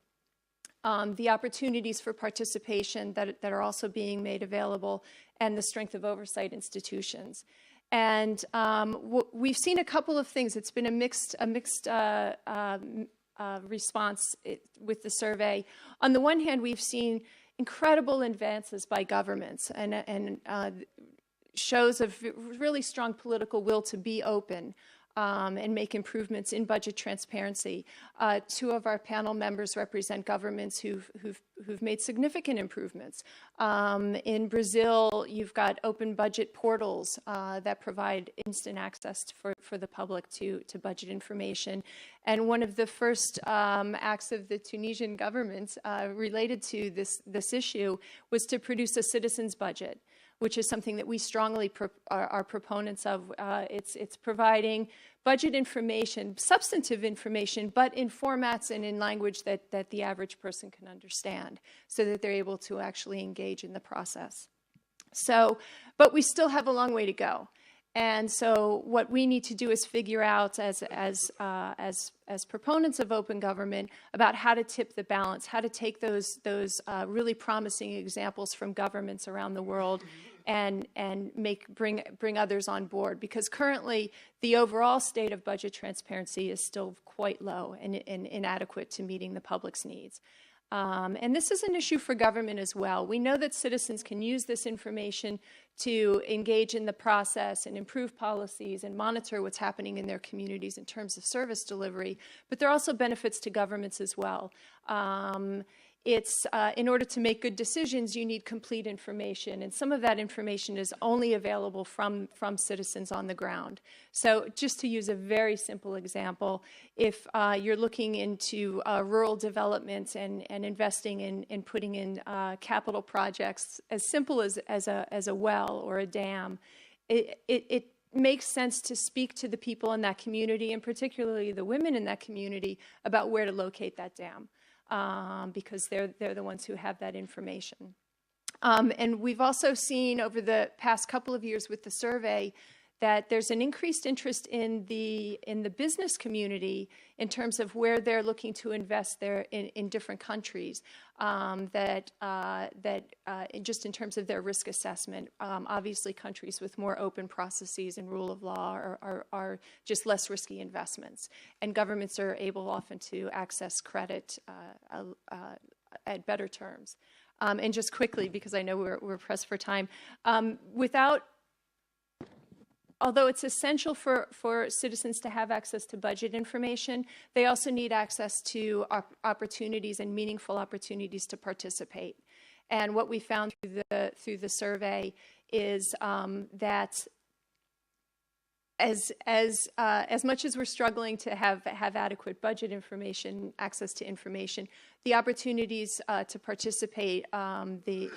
the opportunities for participation that are also being made available, and the strength of oversight institutions. And we've seen a couple of things. It's been a mixed response with the survey. On the one hand, we've seen incredible advances by governments and shows of really strong political will to be open and make improvements in budget transparency. Two of our panel members represent governments who've made significant improvements. In Brazil, you've got open budget portals that provide instant access for the public to budget information. And one of the first acts of the Tunisian government related to this issue was to produce a citizen's budget, which is something that we strongly are proponents of. It's providing budget information, substantive information, but in formats and in language that the average person can understand, so that they're able to actually engage in the process. So, but we still have a long way to go. And so what we need to do is figure out as proponents of open government about how to tip the balance, how to take those really promising examples from governments around the world and bring others on board. Because currently the overall state of budget transparency is still quite low and inadequate to meeting the public's needs. And this is an issue for government as well. We know that citizens can use this information to engage in the process and improve policies and monitor what's happening in their communities in terms of service delivery, but there are also benefits to governments as well. In order to make good decisions, you need complete information, and some of that information is only available from citizens on the ground. So just to use a very simple example, if you're looking into rural development and investing in putting in capital projects as simple as a well or a dam, it makes sense to speak to the people in that community, and particularly the women in that community, about where to locate that dam. Because they're the ones who have that information. And we've also seen over the past couple of years with the survey that there's an increased interest in the business community in terms of where they're looking to invest in different countries, just in terms of their risk assessment. Obviously, countries with more open processes and rule of law are just less risky investments. And governments are able often to access credit at better terms. And just quickly, because I know we're pressed for time, although it's essential for citizens to have access to budget information, they also need access to opportunities and meaningful opportunities to participate. And what we found through the survey is that as much as we're struggling to have adequate budget information, access to information, the opportunities to participate, the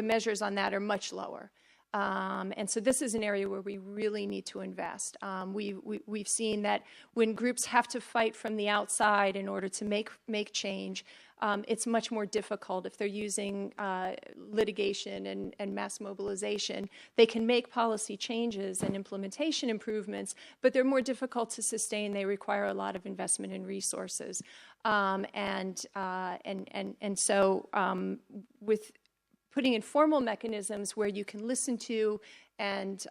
measures on that are much lower. And so this is an area where we really need to invest. We've seen that when groups have to fight from the outside in order to make change, it's much more difficult. If they're using litigation and mass mobilization, they can make policy changes and implementation improvements, but they're more difficult to sustain. They require a lot of investment in resources. And so with putting in formal mechanisms where you can listen to and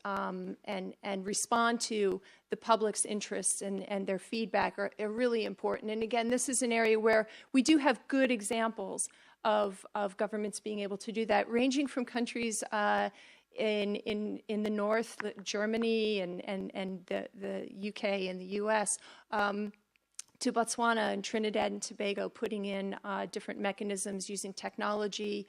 respond to the public's interests and their feedback are really important. And again, this is an area where we do have good examples of governments being able to do that, ranging from countries in the north, Germany and the UK and the US, to Botswana and Trinidad and Tobago, putting in different mechanisms using technology,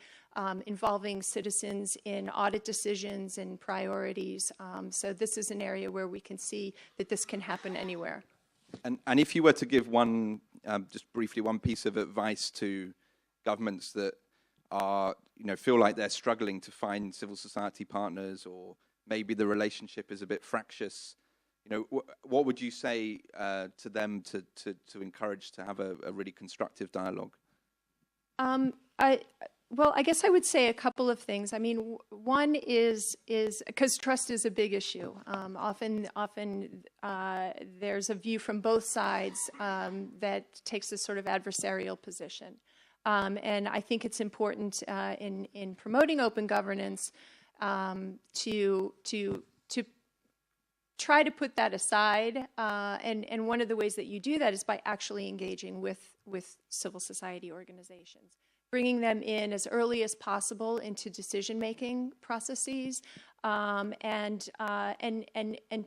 involving citizens in audit decisions and priorities. So this is an area where we can see that this can happen anywhere. And if you were to give one, just briefly, one piece of advice to governments that are, feel like they're struggling to find civil society partners, or maybe the relationship is a bit fractious, what would you say to them to encourage to have a really constructive dialogue? Well, I guess I would say a couple of things. I mean, one is because trust is a big issue. Often there's a view from both sides that takes a sort of adversarial position. And I think it's important in promoting open governance to try to put that aside. And one of the ways that you do that is by actually engaging with civil society organizations, bringing them in as early as possible into decision-making processes, and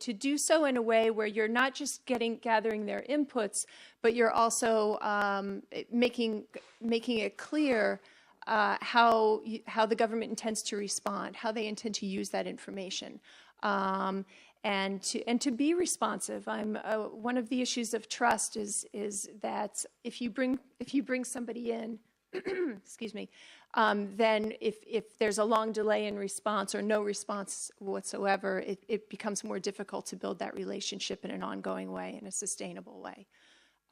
to do so in a way where you're not just gathering their inputs, but you're also making it clear how the government intends to respond, how they intend to use that information, and to be responsive. One of the issues of trust is that if you bring somebody in, excuse me, then if there's a long delay in response or no response whatsoever, it becomes more difficult to build that relationship in an ongoing way, in a sustainable way.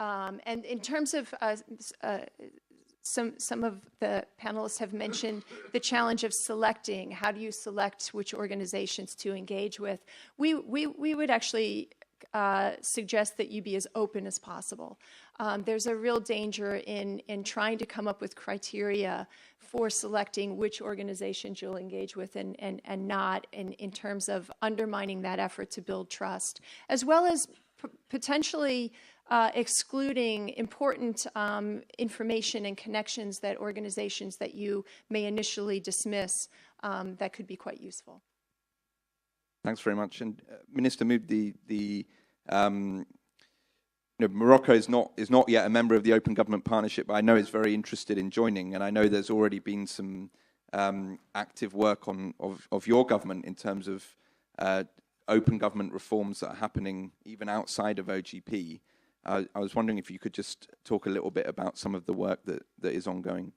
And in terms of some of the panelists have mentioned the challenge of selecting. How do you select which organizations to engage with? We would actually suggest that you be as open as possible. There's a real danger in trying to come up with criteria for selecting which organizations you'll engage with and not, in terms of undermining that effort to build trust, as well as potentially excluding important information and connections that organizations that you may initially dismiss that could be quite useful. Thanks very much. And Minister Moubdi, Morocco is not yet a member of the Open Government Partnership, but I know is very interested in joining, and I know there's already been some active work of your government in terms of open government reforms that are happening even outside of OGP. I was wondering if you could just talk a little bit about some of the work that is ongoing.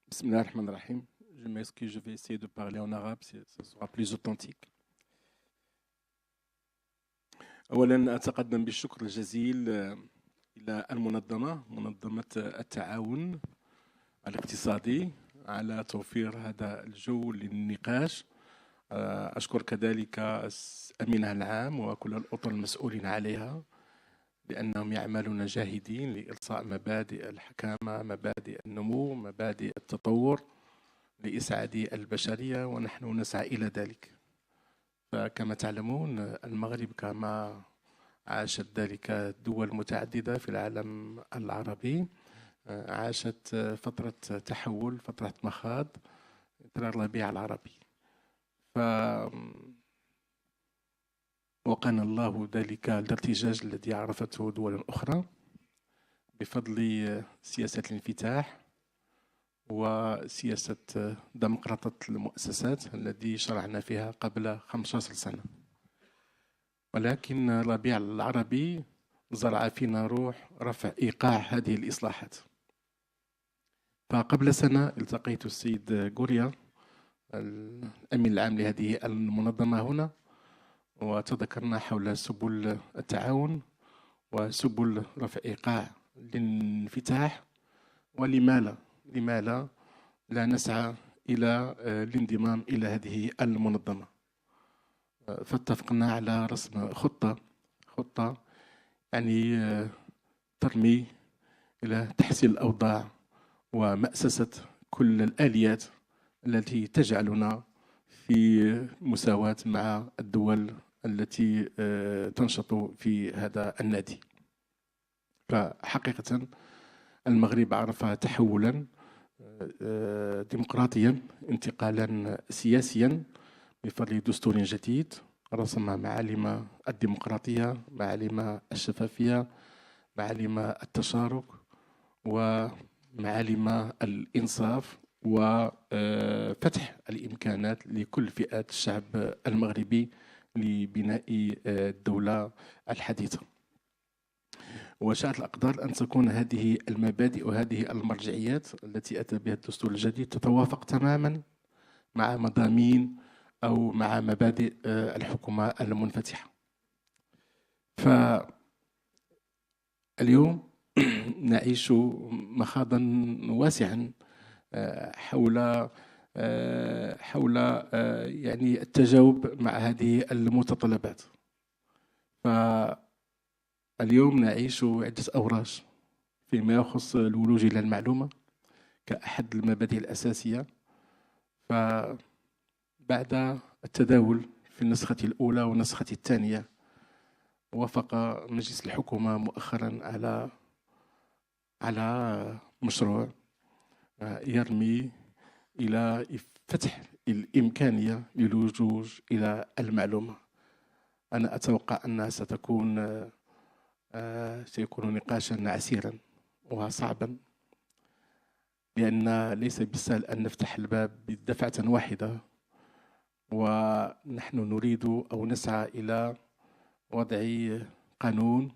Bismillah ar-Rahman ar-Rahim. Je m'excuse, je vais essayer de parler en arabe, ce sera plus authentique. أولاً أتقدم بالشكر الجزيل إلى منظمة التعاون الاقتصادي على توفير هذا الجو للنقاش. أشكر كذلك أمينها العام وكل الأطر المسؤولين عليها لأنهم يعملون جاهدين لإرساء مبادئ الحكامة، مبادئ النمو، مبادئ التطور لإسعاد البشرية، ونحن نسعى إلى ذلك. فكما تعلمون المغرب كما عاشت ذلك دول متعددة في العالم العربي عاشت فترة تحول، فترة مخاض ترى الربيع العربي. وقنا الله ذلك الارتجاج الذي عرفته دول أخرى بفضل سياسة الانفتاح وسياسة ديمقراطية المؤسسات التي شرعنا فيها قبل 15 سنة. ولكن الربيع العربي زرع فينا روح رفع إيقاع هذه الإصلاحات. فقبل سنة التقيت السيد غوريا الأمين العام لهذه المنظمة هنا، وتذكرنا حول سبل التعاون وسبل رفع إيقاع للانفتاح، ولما لا نسعى إلى الانضمام إلى هذه المنظمة. فاتفقنا على رسم خطة يعني ترمي إلى تحسين الأوضاع ومأسسة كل الآليات التي تجعلنا في مساواة مع الدول التي تنشط في هذا النادي. فحقيقة المغرب عرف تحولا ديمقراطيا، انتقالا سياسيا بفضل دستور جديد رسم معالم الديمقراطية، معالم الشفافية، معالم التشارك، ومعالم الإنصاف، وفتح الإمكانات لكل فئات الشعب المغربي لبناء الدولة الحديثة. وشاءت الأقدار أن تكون هذه المبادئ وهذه المرجعيات التي أتى بها الدستور الجديد تتوافق تماما مع مضامين أو مع مبادئ الحكومة المنفتحة. فاليوم نعيش مخاضا واسعا حول يعني التجاوب مع هذه المتطلبات. فاليوم نعيش عدة أوراش فيما يخص الولوج إلى المعلومة كأحد المبادئ الأساسية. فبعد التداول في النسخة الأولى والنسخة الثانية، وافق مجلس الحكومة مؤخرا على مشروع يرمي إلى فتح الإمكانية للوجوج إلى المعلومة. أنا أتوقع أنها سيكون نقاشا عسيرا وصعبا، لأن ليس بالسهل أن نفتح الباب بدفعة واحدة، ونحن نريد أو نسعى إلى وضع قانون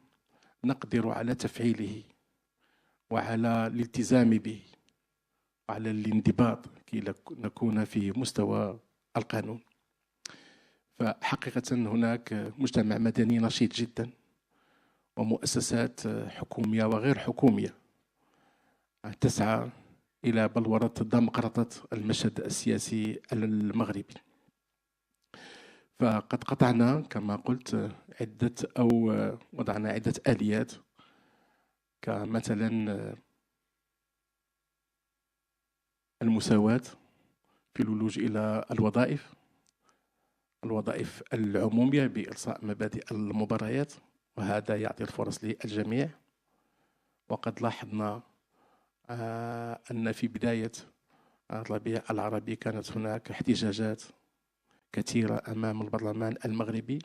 نقدر على تفعيله وعلى الالتزام به وعلى الانضباط كي نكون في مستوى القانون. فحقيقة هناك مجتمع مدني نشيط جدا ومؤسسات حكومية وغير حكومية تسعى إلى بلورة دمقرطة المشهد السياسي المغربي. فقد قطعنا كما قلت وضعنا عدة آليات، كمثلا المساواة في الولوج إلى الوظائف العمومية بإلصاق مبادئ المباريات، وهذا يعطي الفرص للجميع. وقد لاحظنا أن في بداية الربيع العربي كانت هناك احتجاجات كثيرة أمام البرلمان المغربي،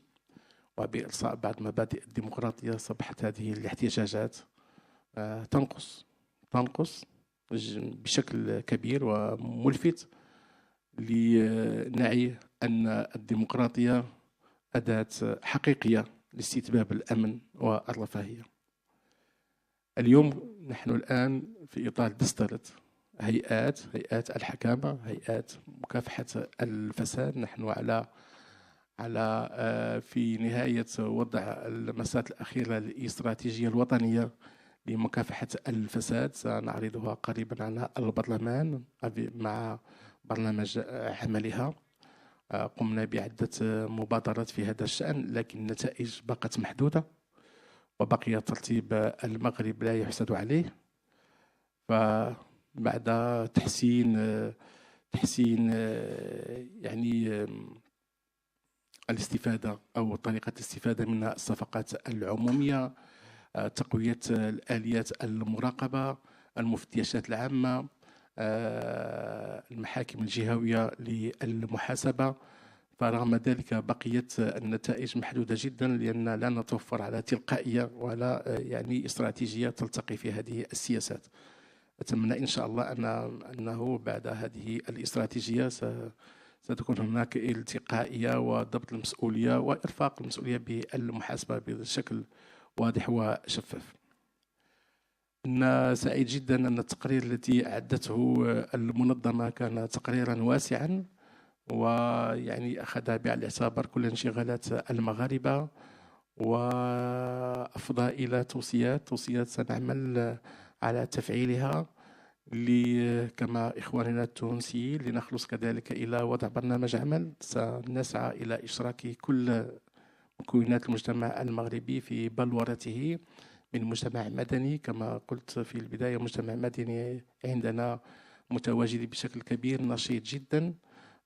وبإلصاق بعض مبادئ الديمقراطية صبحت هذه الاحتجاجات تنقص بشكل كبير وملفت، لنعي أن الديمقراطية أداة حقيقية لاستتباب الأمن والرفاهية. اليوم نحن الآن في إطار دسترة هيئات الحكامة، هيئات مكافحة الفساد. نحن في نهاية وضع المسات الأخيرة للاستراتيجية الوطنية لمكافحة الفساد، سنعرضها قريبا على البرلمان مع برنامج عملها. قمنا بعدة مبادرات في هذا الشأن، لكن النتائج بقت محدودة وبقي ترتيب المغرب لا يحسد عليه. فبعد تحسين يعني الاستفادة أو طريقة الاستفادة من الصفقات العمومية، تقوية الآليات المراقبة، المفتشات العامة، المحاكم الجهوية للمحاسبة. فرغم ذلك بقيت النتائج محدودة جدا، لأن لا نتوفر على تلقائية ولا يعني استراتيجية تلتقي في هذه السياسات. أتمنى إن شاء الله أنه بعد هذه الاستراتيجية ستكون هناك التقائية وضبط المسؤولية وإرفاق المسؤولية بالمحاسبة بشكل واضح وشفاف. أنا سعيد جدا أن التقرير الذي أعدته المنظمة كان تقريرا واسعا، ويعني أخذ بعين الاعتبار كل انشغالات المغاربة، وأفضى إلى توصيات سنعمل على تفعيلها كما إخواننا التونسيين لنخلص كذلك إلى وضع برنامج عمل. سنسعى إلى إشراك كل مكونات المجتمع المغربي في بلورته من مجتمع مدني. كما قلت في البداية، مجتمع مدني عندنا متواجد بشكل كبير، نشيط جدا،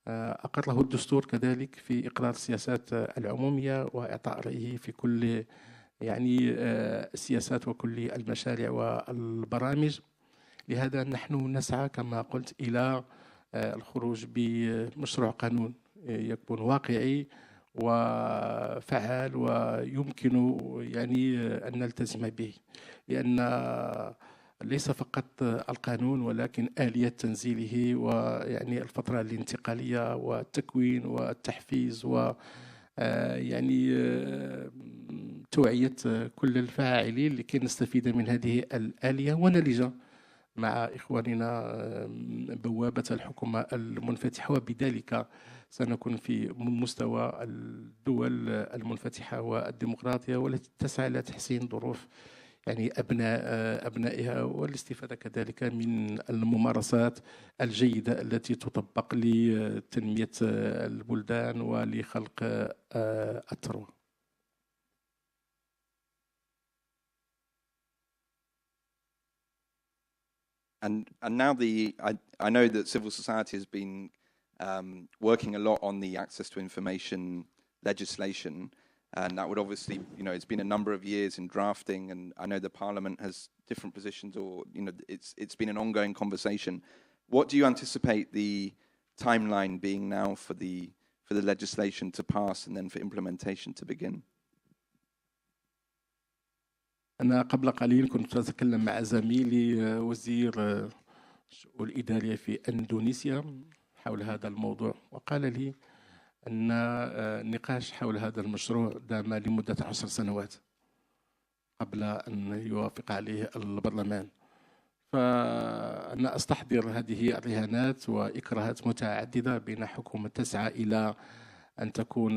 أقر له الدستور كذلك في إقرار السياسات العمومية وإعطاء رأيه في كل السياسات وكل المشاريع والبرامج. لهذا نحن نسعى كما قلت إلى الخروج بمشروع قانون يكون واقعي وفعال ويمكن أن نلتزم به، لأن ليس فقط القانون ولكن آلية تنزيله الفترة الانتقالية والتكوين والتحفيز و توعية كل الفاعلين لكي نستفيد من هذه الآلية ونلج مع إخواننا بوابة الحكومة المنفتحة، وبذلك سنكون في مستوى الدول المنفتحة والديمقراطية والتي تسعى إلى تحسين ظروف أبنائها والاستفادة كذلك من الممارسات الجيدة التي تطبق لتنمية البلدان ولخلق الثروة. And now I know that civil society has been working a lot on the access to information legislation, and that would obviously, it's been a number of years in drafting, and I know the Parliament has different positions, or it's been an ongoing conversation. What do you anticipate the timeline being now for the legislation to pass and then for implementation to begin? أنا قبل قليل كنت أتكلم مع زميلي وزير الشؤون الإدارية في إندونيسيا حول هذا الموضوع، وقال لي أن النقاش حول هذا المشروع دام لمدة 10 سنوات قبل أن يوافق عليه البرلمان. فأنا أستحضر هذه الرهانات وإكراهات متعددة بين حكومة تسعى إلى أن تكون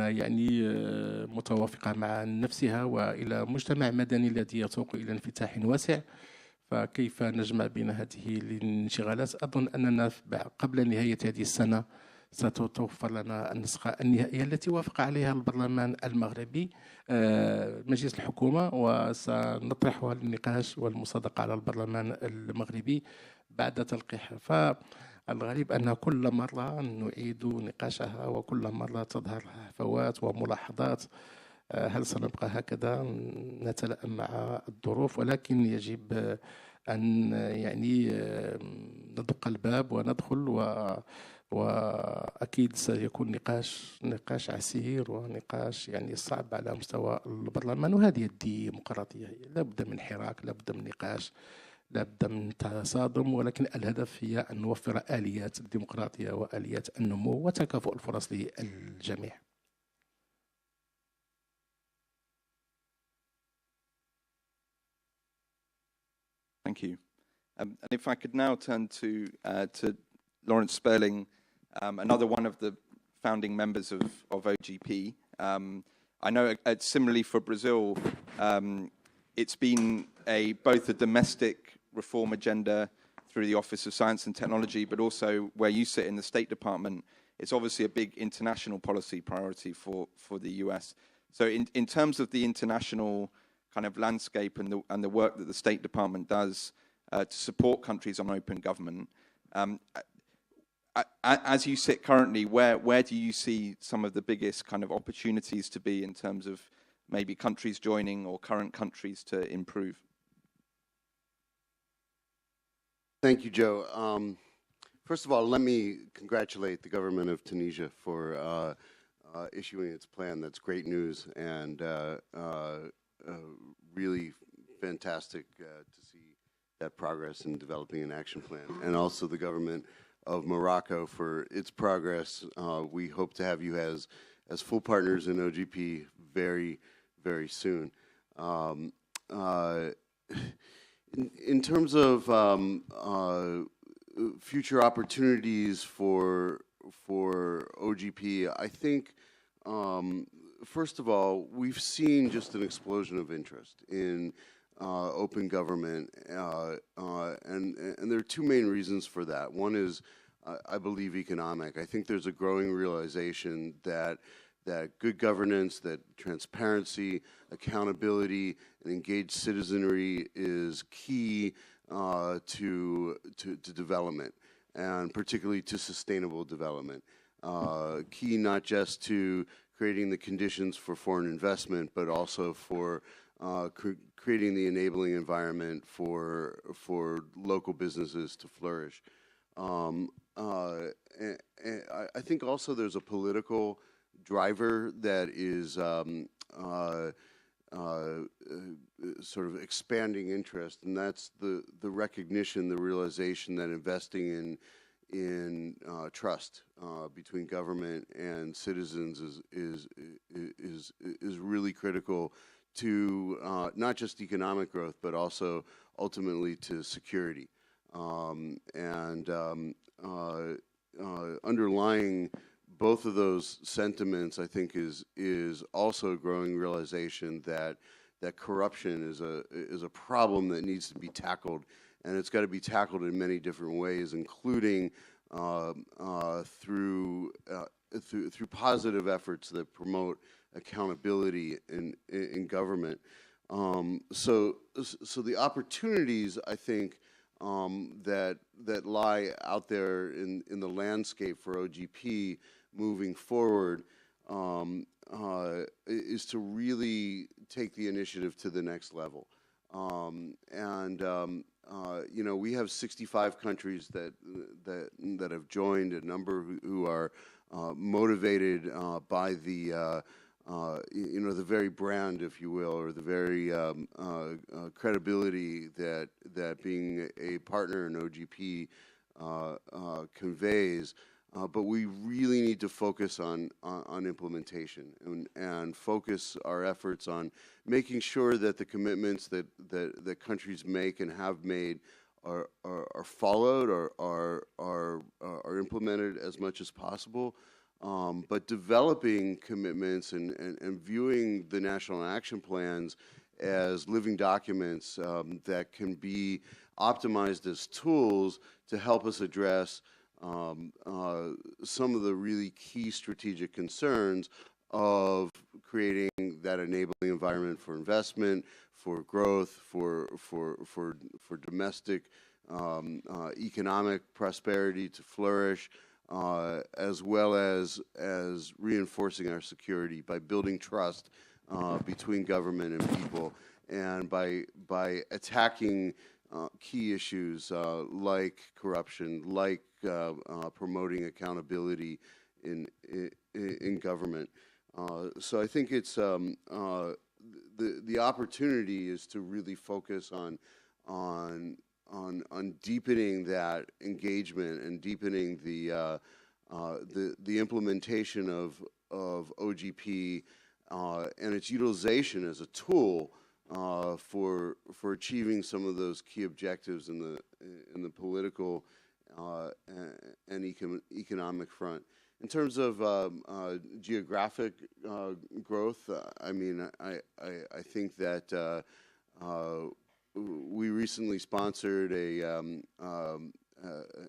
متوافقة مع نفسها وإلى مجتمع مدني الذي يتوق إلى انفتاح واسع. فكيف نجمع بين هذه الانشغالات؟ أظن أننا قبل نهاية هذه السنة ستتوفر لنا النسخة النهائية التي وافق عليها البرلمان المغربي مجلس الحكومة، وسنطرحها للنقاش والمصادقة على البرلمان المغربي بعد تلقيحها. الغريب أن كل مرة نعيد نقاشها وكل مرة تظهر هفوات وملاحظات. هل سنبقى هكذا نتلائم مع الظروف؟ ولكن يجب أن ندق الباب وندخل، وأكيد سيكون نقاش عسير ونقاش صعب على مستوى البرلمان. وهذه الديمقراطية، لابد من حراك، لابد من نقاش، لابد من تصادم، ولكن الهدف هي أن نوفر آليات الديمقراطية وآليات النمو وتكافؤ الفرص للجميع. Thank you. And if I could now turn to Lawrence Sperling, another one of the founding members of OGP. I know similarly for Brazil, it's been both a domestic reform agenda through the Office of Science and Technology, but also where you sit in the State Department, it's obviously a big international policy priority for the US. So in terms of the international kind of landscape and the work that the State Department does to support countries on open government, as you sit currently, where do you see some of the biggest kind of opportunities to be in terms of maybe countries joining or current countries to improve? Thank you, Joe. First of all, let me congratulate the government of Tunisia for issuing its plan. That's great news, and really fantastic to see that progress in developing an action plan. And also the government of Morocco for its progress. We hope to have you as full partners in OGP very, very soon. In terms of future opportunities for OGP, I think first of all, we've seen just an explosion of interest in open government, and there are two main reasons for that. One is, I believe, economic. I think there's a growing realization that that good governance, that transparency, accountability, and engaged citizenry is key to development, and particularly to sustainable development. Key not just to creating the conditions for foreign investment, but also for creating the enabling environment for local businesses to flourish. And I think also there's a political driver that is sort of expanding interest, and that's the recognition, the realization that investing in trust between government and citizens is really critical to not just economic growth, but also ultimately to security. Underlying both of those sentiments, I think, is also a growing realization that corruption is a problem that needs to be tackled, and it's got to be tackled in many different ways, including through positive efforts that promote accountability in government. So the opportunities, I think, that lie out there in the landscape for OGP moving forward is to really take the initiative to the next level. You know, we have 65 countries that have joined, a number who are motivated by the you know, the very brand, if you will, or the very credibility that being a partner in OGP conveys. But we really need to focus on implementation and focus our efforts on making sure that the commitments that countries make and have made are followed or are implemented as much as possible. But developing commitments and viewing the national action plans as living documents that can be optimized as tools to help us address some of the really key strategic concerns of creating that enabling environment for investment, for growth, for domestic economic prosperity to flourish, as well as reinforcing our security by building trust between government and people, and by attacking key issues like corruption, like promoting accountability in government. So I think it's the opportunity is to really focus on deepening that engagement and deepening the implementation of OGP and its utilization as a tool for achieving some of those key objectives in the political and economic front. In terms of geographic growth, I mean, I think that we recently sponsored an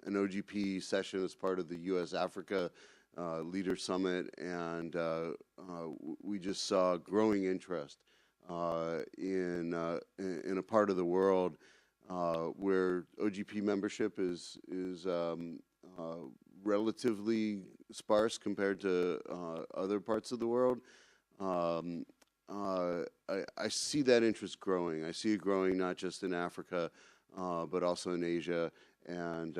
OGP session as part of the U.S.-Africa Leader Summit, and we just saw growing interest in a part of the world where OGP membership is relatively sparse compared to other parts of the world. I see that interest growing. I see it growing not just in Africa, but also in Asia, and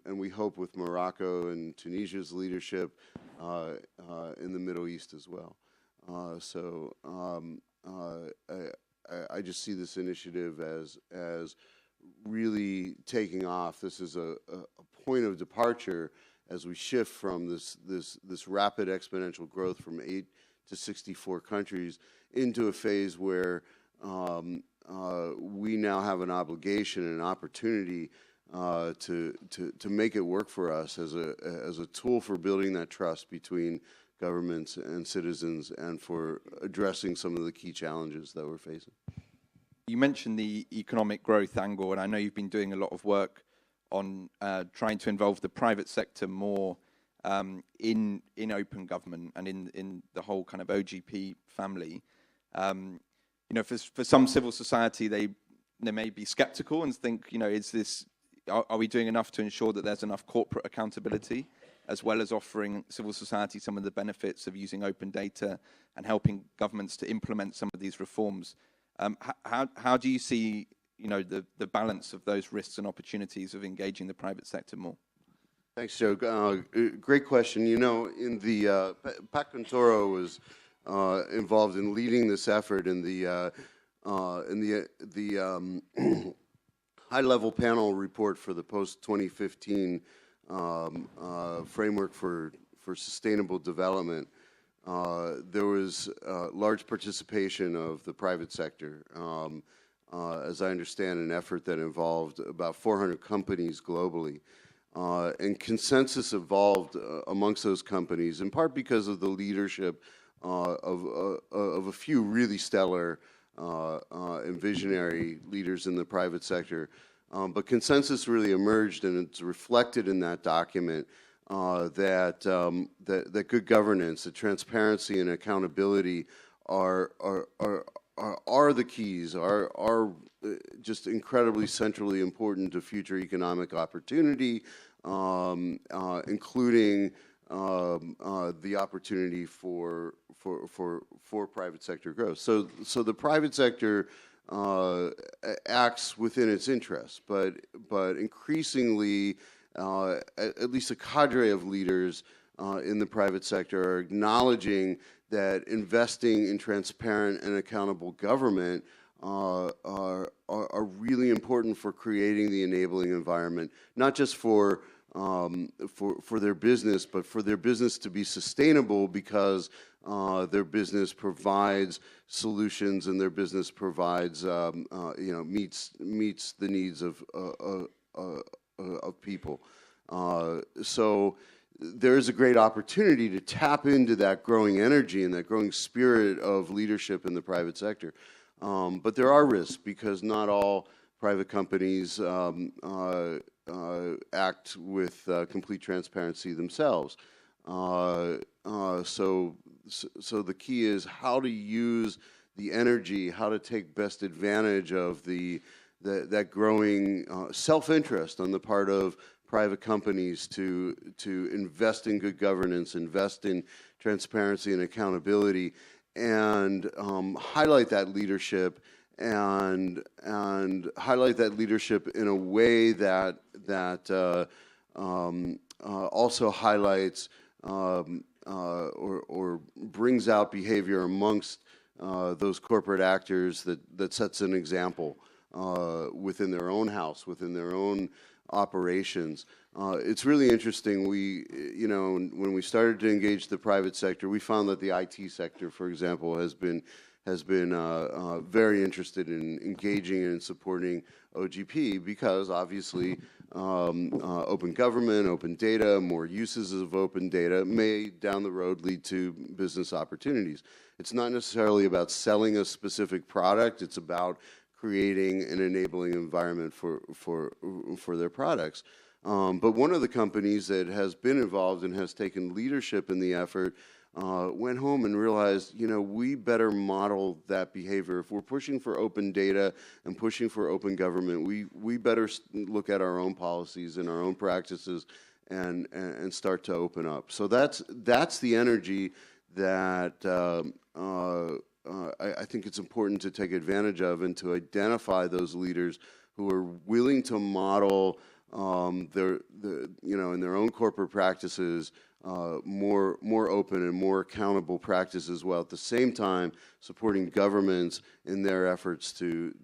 we hope with Morocco and Tunisia's leadership in the Middle East as well. So I just see this initiative as really taking off. This is a point of departure as we shift from this rapid exponential growth from 8 to 64 countries into a phase where we now have an obligation and an opportunity to make it work for us as a tool for building that trust between governments and citizens, and for addressing some of the key challenges that we're facing. You mentioned the economic growth angle, and I know you've been doing a lot of work on trying to involve the private sector more in open government and in the whole kind of OGP family. You know, for some civil society, they may be skeptical and think, you know, are we doing enough to ensure that there's enough corporate accountability, as well as offering civil society some of the benefits of using open data and helping governments to implement some of these reforms? How do you see, you know, the balance of those risks and opportunities of engaging the private sector more? Thanks, Joe. Great question. You know, in the Comptroller was involved in leading this effort in the high-level panel report for the post-2015 framework for sustainable development. There was large participation of the private sector. As I understand, an effort that involved about 400 companies globally. And consensus evolved amongst those companies, in part because of the leadership of a few really stellar and visionary leaders in the private sector. But consensus really emerged, and it's reflected in that document, that good governance, that transparency and accountability are the keys, are just incredibly centrally important to future economic opportunity, including the opportunity for private sector growth. So the private sector acts within its interests, but increasingly, at least a cadre of leaders in the private sector are acknowledging that investing in transparent and accountable government are really important for creating the enabling environment, not just for their business, but for their business to be sustainable, because their business provides solutions and their business provides, meets the needs of people. So there is a great opportunity to tap into that growing energy and that growing spirit of leadership in the private sector. But there are risks, because not all private companies act with complete transparency themselves. So the key is how to use the energy, how to take best advantage of that growing self-interest on the part of private companies to invest in good governance, invest in transparency and accountability, and highlight that leadership, and highlight that leadership in a way that also highlights or brings out behavior amongst those corporate actors that sets an example within their own house, within their own operations. It's really interesting. When we started to engage the private sector, we found that the IT sector, for example, has been very interested in engaging and supporting OGP, because obviously open government, open data, more uses of open data may down the road lead to business opportunities. It's not necessarily about selling a specific product. It's about creating an enabling environment for their products. But one of the companies that has been involved and has taken leadership in the effort went home and realized, we better model that behavior. If we're pushing for open data and pushing for open government, we better look at our own policies and our own practices and start to open up. So that's the energy that I think it's important to take advantage of, and to identify those leaders who are willing to model in their own corporate practices more open and more accountable practices, while at the same time supporting governments in their efforts to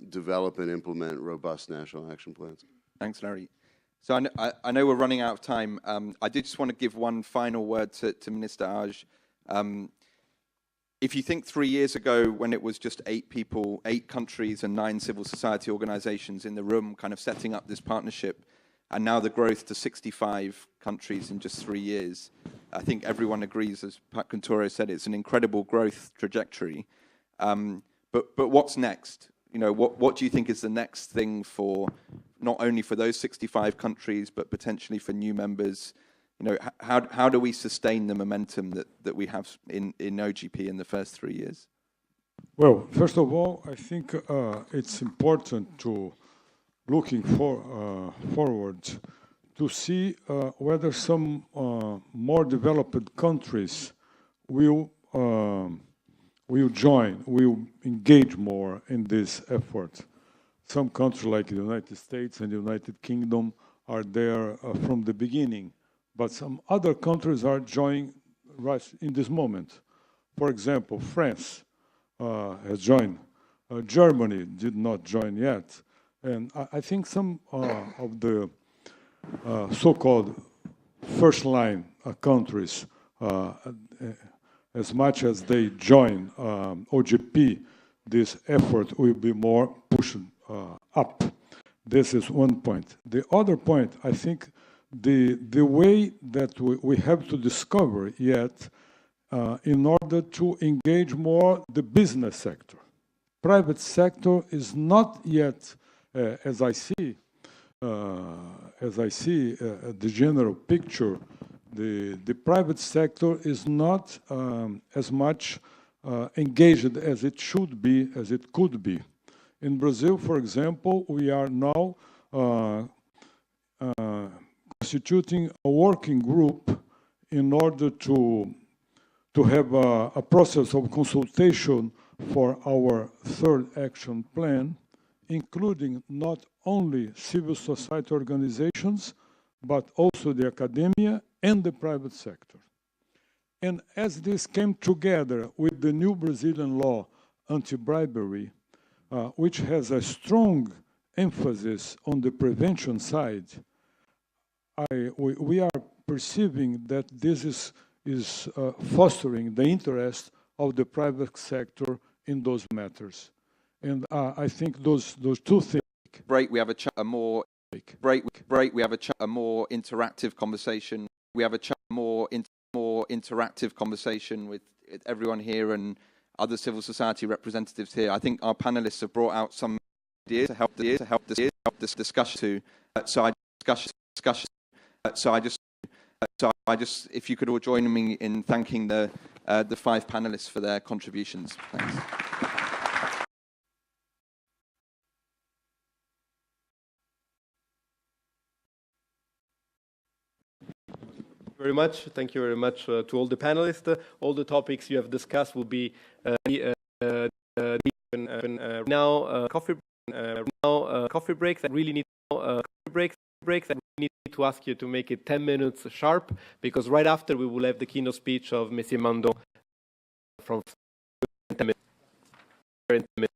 develop and implement robust national action plans. Thanks, Larry. So I know we're running out of time. I did just want to give one final word to Minister Hage. If you think 3 years ago, when it was just 8 people, 8 countries and 9 civil society organizations in the room kind of setting up this partnership, and now the growth to 65 countries in just 3 years, I think everyone agrees, as Pat Comptroller said, it's an incredible growth trajectory. But what's next? What do you think is the next thing for, not only for those 65 countries, but potentially for new members? how do we sustain the momentum that we have in OGP in the first 3 years? Well, first of all, I think it's important to looking forward to see whether some more developed countries will engage more in this effort. Some countries like the United States and the United Kingdom are there from the beginning, but some other countries are joining right in this moment. For example, France has joined. Germany did not join yet. And I think some of the so-called first-line countries, as much as they join OGP, this effort will be more pushed up. This is one point. The other point, I think the way that we have to discover yet in order to engage more the business sector. Private sector is not yet, as I see the general picture, the private sector is not as much engaged as it should be, as it could be. In Brazil, for example, we are now constituting a working group in order to have a process of consultation for our third action plan, including not only civil society organizations, but also the academia and the private sector. And as this came together with the new Brazilian law, anti-bribery, which has a strong emphasis on the prevention side, we are perceiving that this is fostering the interest of the private sector in those matters. And I think those two things. Break. We have a more interactive conversation. We have a more interactive conversation with everyone here and other civil society representatives here. I think our panelists have brought out some ideas to help this discussion. So I just, if you could all join me in thanking the 5 panelists for their contributions. Thanks. Very much. Thank you very much to all the panelists. All the topics you have discussed will be now coffee breaks. I really need breaks. I need to ask you to make it 10 minutes sharp, because right after we will have the keynote speech of Monsieur Mandon from 10 minutes.